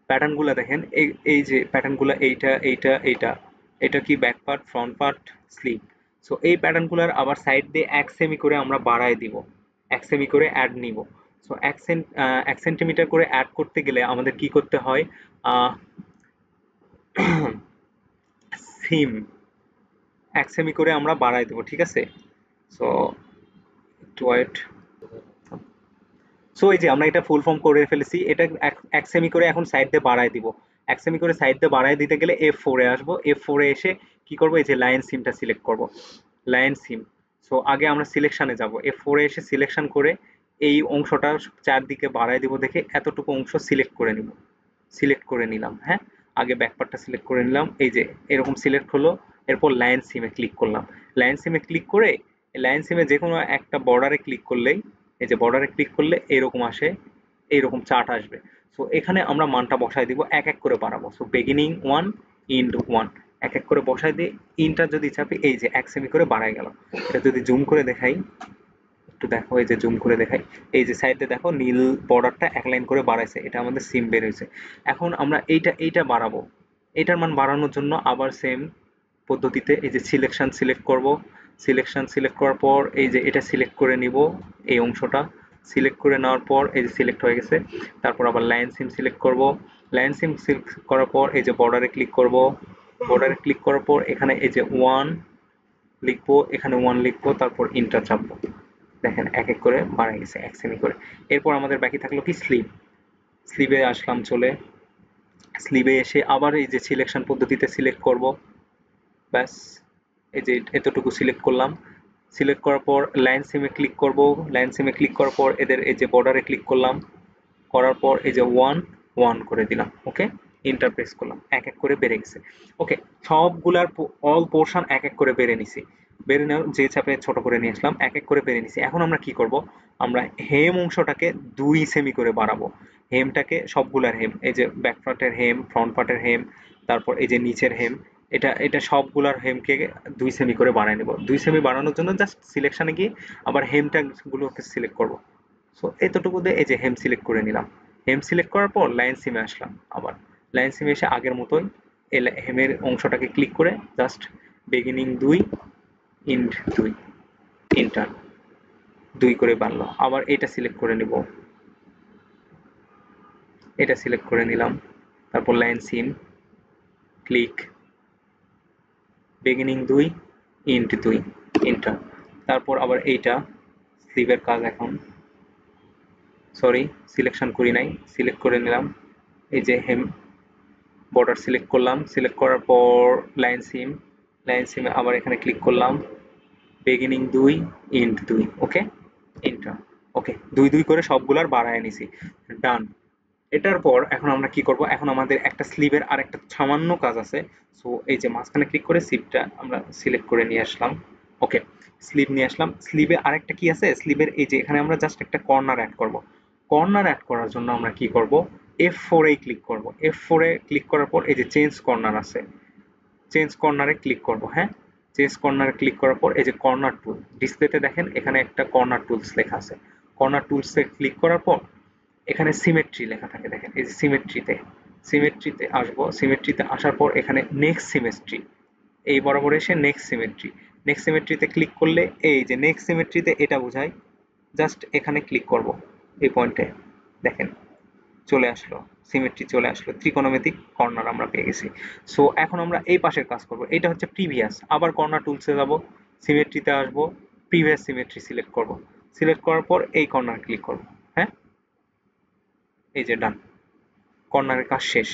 প্যাটার্নগুলো দেখেন, এই যে প্যাটার্নগুলো এইটা এইটা এইটা, এটা কি back part, front part, sleeve. So এই প্যাটার্নগুলোর আবার সাইড দিয়ে 1 সেমি করে আমরা বাড়ায় দিব, 1 সেমি করে অ্যাড নিব। সো 1 সেন্টিমিটার করে অ্যাড করতে গেলে আমাদের কি করতে হয়, সিম 1 সেমি করে আমরা বাড়ায় দেবো, ঠিক আছে। সো একটু ওয়েট। সো এই যে আমরা এটা ফুল ফর্ম করে ফেলেছি, এটা 1 সেমি করে এখন সাইড দিয়ে বাড়ায় দিব। 1 সেমি করে সাইড দিয়ে বাড়ায় দিতে গেলে F4 এ আসবো, F4 এ এসে কি করব, এই যে লাইন সিমটা সিলেক্ট করব, লাইন সিম। সো আগে আমরা সিলেকশনে যাব, F4 এ এসে সিলেকশন করে এই অংশটা চারদিকে বাড়ায় দিব, দেখে এতটুকু অংশ সিলেক্ট করে নিব, সিলেক্ট করে নিলাম। হ্যাঁ, আগে ব্যাকপার্টটা সিলেক্ট করে নিলাম, এই যে এরকম সিলেক্ট হলো। এরপর লাইন সিমে ক্লিক করলাম, লাইন সিমে ক্লিক করে লাইন সিমে যে কোনো একটা বর্ডারে ক্লিক করলেই, এই যে বর্ডারে ক্লিক করলে এরকম আসে, এইরকম চার্ট আসবে। সো এখানে আমরা মানটা বসাই দিব, এক এক করে বাড়াবো। সো বিগিনিং 1 ইন্ড 1, এক এক করে বসাই দিয়ে ইনটা যদি চাপি এই যে 1 সেমি করে বাড়ায় গেল। এটা যদি জুম করে দেখাই, একটু দেখো, এই যে জুম করে দেখাই, এই যে সাইডে দেখো নীল বর্ডারটা এক লাইন করে বাড়াইছে, এটা আমাদের সিম বের হয়েছে। এখন আমরা এইটা বাড়াবো, এটার মান বাড়ানোর জন্য আবার সেম পদ্ধতিতে এই যে সিলেকশন সিলেক্ট করব, সিলেকশন সিলেক্ট করার পর এই যে এটা সিলেক্ট করে নিব, এই অংশটা সিলেক্ট করে নেওয়ার পর এই যে সিলেক্ট হয়ে গেছে। তারপর আবার লাইন সিম সিলেক্ট করব, লাইন সিম সিলেক্ট করার পর এই যে বর্ডারে ক্লিক করব, বর্ডারে ক্লিক করার পর এখানে এই যে 1 লিখবো, এখানে 1 লিখবো, তারপর ইন্টার চাপবো। দেখেন এক এক করে বাড়া গেছে 1 সেমি করে। এরপর আমাদের বাকি থাকলো কি স্লিভ, স্লিভে আসলাম চলে, স্লিভে এসে আবার এই যে সিলেকশন পদ্ধতিতে সিলেক্ট করব, ব্যাস এই যে এতটুকু সিলেক্ট করলাম। সিলেক্ট করার পর লাইন সিমে ক্লিক করব, লাইন সিমে ক্লিক করার পর এদের এই যে বর্ডারে ক্লিক করলাম, করার পর এই যে 1 1 করে দিলাম। ওকে, ইন্টার প্রেস করলাম, এক এক করে বেড়ে গেছে। ওকে, সবগুলার অল পোর্শন এক এক করে বেড়ে নিছি, বেড়ে নেওয়ার যে চাপে ছোট করে নিয়ে আসলাম, এক এক করে বেড়ে নিছি। এখন আমরা কি করব, আমরা হেম অংশটাকে 2 সেমি করে বাড়াবো। হেমটাকে সবগুলার হেম, এই যে ব্যাক পার্টের হেম, ফ্রন্ট পার্টের হেম, তারপর এই যে নিচের হেম, এটা এটা সবগুলার হেমকে 2 সেমি করে বানায় নেব। 2 সেমি বানানোর জন্য জাস্ট সিলেকশনে গিয়ে আবার হেমটা গুলোকে সিলেক্ট করব। সো এতটুকু দিয়ে এই যে হেম সিলেক্ট করে নিলাম। হেম সিলেক্ট করার পর লাইন সিমে আসলাম। আবার লাইন সিমে এসে আগের মতোই এই হেমের অংশটাকে ক্লিক করে জাস্ট বিগিনিং 2, এন্ড 2, ইন্টার 2 করে বানলো। আবার এটা সিলেক্ট করে নিব, এটা সিলেক্ট করে নিলাম। তারপর line seam, click, beginning 2, end 2, enter. তারপর আবার এইটা স্লিভের কাজ এখন, সরি সিলেকশন করি নাই, সিলেক্ট করে নিলাম। এই যে হেম বর্ডার সিলেক্ট করলাম, সিলেক্ট করার পর লাইন সিম, লাইন সিমে আবার এখানে ক্লিক করলাম, বিগিনিং 2, এন্ড 2, ওকে, ইন্টার। ওকে, 2 2 করে সবগুলার বাড়ায় নিছি। ডান। এটার পর এখন আমরা কি করব, এখন আমাদের একটা স্লিভের আর একটা সামান্য কাজ আছে। সো এই যে মাঝখানে ক্লিক করে স্লিভটা আমরা সিলেক্ট করে নিয়ে আসলাম। ওকে, স্লিভ নিয়ে আসলাম। স্লিভে আরেকটা কি আছে, স্লিভের এই যে এখানে আমরা জাস্ট একটা কর্নার অ্যাড করব। কর্নার অ্যাড করার জন্য আমরা কি করব, F4 এ ক্লিক করব। F4 এ ক্লিক করার পর এই যে চেঞ্জ কর্নার আছে, চেঞ্জ কর্নারে ক্লিক করব। হ্যাঁ, চেঞ্জ কর্নারে ক্লিক করার পর এই যে কর্নার টুল ডিসপ্লেতে দেখেন এখানে একটা কর্নার টুলস লেখা আছে। কর্নার টুলসে ক্লিক করার পর এখানে সিমেট্রি লেখা থাকে, দেখেন এই যে সিমেট্রিতে, সিমেট্রিতে আসবো। সিমেট্রিতে আসার পর এখানে নেক্সট সিমেট্রি, এই বরাবর এসে নেক্সট সিমেট্রি, নেক্সট সিমেট্রিতে ক্লিক করলে এই যে নেক্সট সিমেট্রিতে এটা বোঝায়। জাস্ট এখানে ক্লিক করব, এই পয়েন্টে দেখেন চলে আসলো, সিমেট্রি চলে আসলো, ত্রিকোণমিতিক কর্নার আমরা পেয়ে গেছি। সো এখন আমরা এই পাশের কাজ করব। এটা হচ্ছে প্রিভিয়াস, আবার কর্নার টুলসে যাব, সিমেট্রিতে আসবো, প্রিভিয়াস সিমেট্রি সিলেক্ট করব। সিলেক্ট করার পর এই কর্নার ক্লিক করব। হ্যাঁ, এই যে ডান, কর্নারের কাজ শেষ।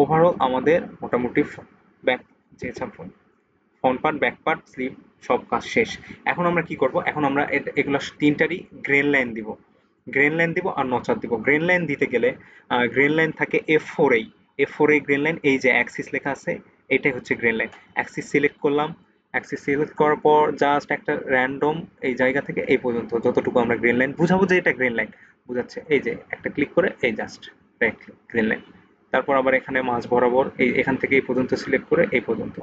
ওভারঅল আমাদের মোটামুটি ব্যাক যে front part, back part, sleeve সব কাজ শেষ। এখন আমরা কি করব, এখন আমরা এগুলো তিনটারই গ্রেন লাইন দিব। গ্রেন লাইন দিব আর নচার দিব। গ্রেন লাইন দিতে গেলে গ্রেন লাইন থাকে F4 এই, F4 এই গ্রেন লাইন, এই যে অ্যাক্সিস লেখা আছে এটাই হচ্ছে গ্রেন লাইন। অ্যাক্সিস সিলেক্ট করলাম, অ্যাক্সিস সিলেক্ট করার পর জাস্ট একটা র্যান্ডম এই জায়গা থেকে এই পর্যন্ত যতটুকু আমরা গ্রেন লাইন বুঝাবো যে এটা গ্রেন লাইন বুঝাচ্ছে, এই যে একটা ক্লিক করে এই জাস্ট গ্রেন লাইন। তারপর আবার এখানে মাঝ বরাবর এই এখান থেকে এই পর্যন্ত সিলেক্ট করে এই পর্যন্ত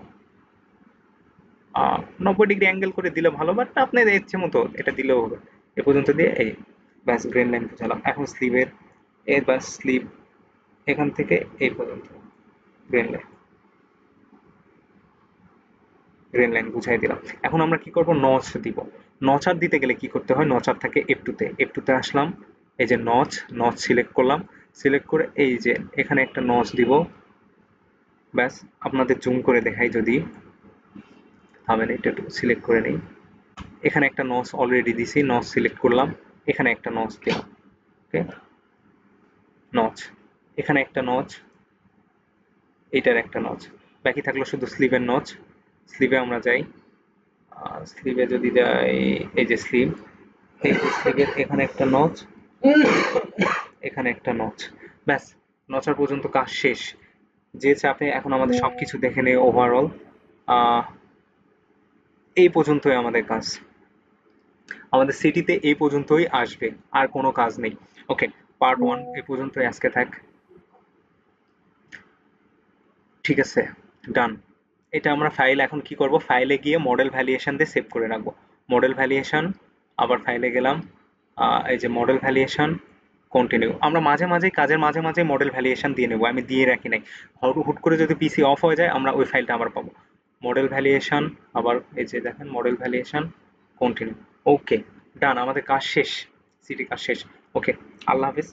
90 ডিগ্রি অ্যাঙ্গেল করে দিলে ভালো, বাট আপনার ইচ্ছে মতো এটা দিলেও হবে। এ পর্যন্ত দিয়ে এই ব্যাস গ্রেন লাইন বুঝালাম। এখন স্লিভের এর ব্যাস স্লিভ এখান থেকে এই পর্যন্ত গ্রেন লাইন, গ্রেন লাইন বুঝাই দিলাম। এখন আমরা কি করব, নচ দিব। নচার দিতে গেলে কি করতে হয়, নচার থাকে F2 তে, F2 তে আসলাম, এই যে নচ, নচ সিলেক্ট করলাম, সিলেক্ট করে এই যে এখানে একটা নচ দিব। ব্যাস আপনাদের জুম করে দেখাই যদি, থামেন এটা একটু সিলেক্ট করে নেই। এখানে একটা নচ অলরেডি দিছি, নচ সিলেক্ট করলাম, এখানে একটা নচ দিলাম। ওকে, নচ, এখানে একটা নচ, এটার একটা নচ, বাকি থাকলো শুধু স্লিভের নচ। স্লিভে আমরা যাই, স্লিভে যদি যাই, এই যে স্লিভ, এই যে স্লিভের এখানে একটা নচ, এখানে একটা নচ, ব্যাস নচার পর্যন্ত কাজ শেষ। যে চাপে এখন আমাদের সবকিছু দেখে নেই ওভারঅল। এই পর্যন্তই আমাদের কাজ, আমাদের সিটিতে এই পর্যন্তই আসবে, আর কোনো কাজ নেই। ওকে, পার্ট 1 এই পর্যন্তই আজকে থাক। ঠিক আছে, ডান। এটা আমরা ফাইল এখন কি করব, ফাইলে গিয়ে মডেল ভ্যালিয়েশন দিয়ে সেভ করে রাখবো। মডেল ভ্যালিয়েশন, আবার ফাইলে গেলাম, এই যে মডেল ভ্যালিয়েশন, কন্টিনিউ। আমরা মাঝে মাঝে কাজের মাঝে মাঝে মডেল ভ্যালিয়েশন দিয়ে নেবো, আমি দিয়ে রাখি নাই। হুট করে যদি পিসি অফ হয়ে যায় আমরা ওই ফাইলটা আবার পাবো। মডেল ভ্যালিয়েশন, আবার এই যে দেখেন মডেল ভ্যালিয়েশন, কন্টিনিউ। ওকে, ডান, আমাদের কাজ শেষ, সিটি কাজ শেষ। ওকে, আল্লাহ হাফিজ।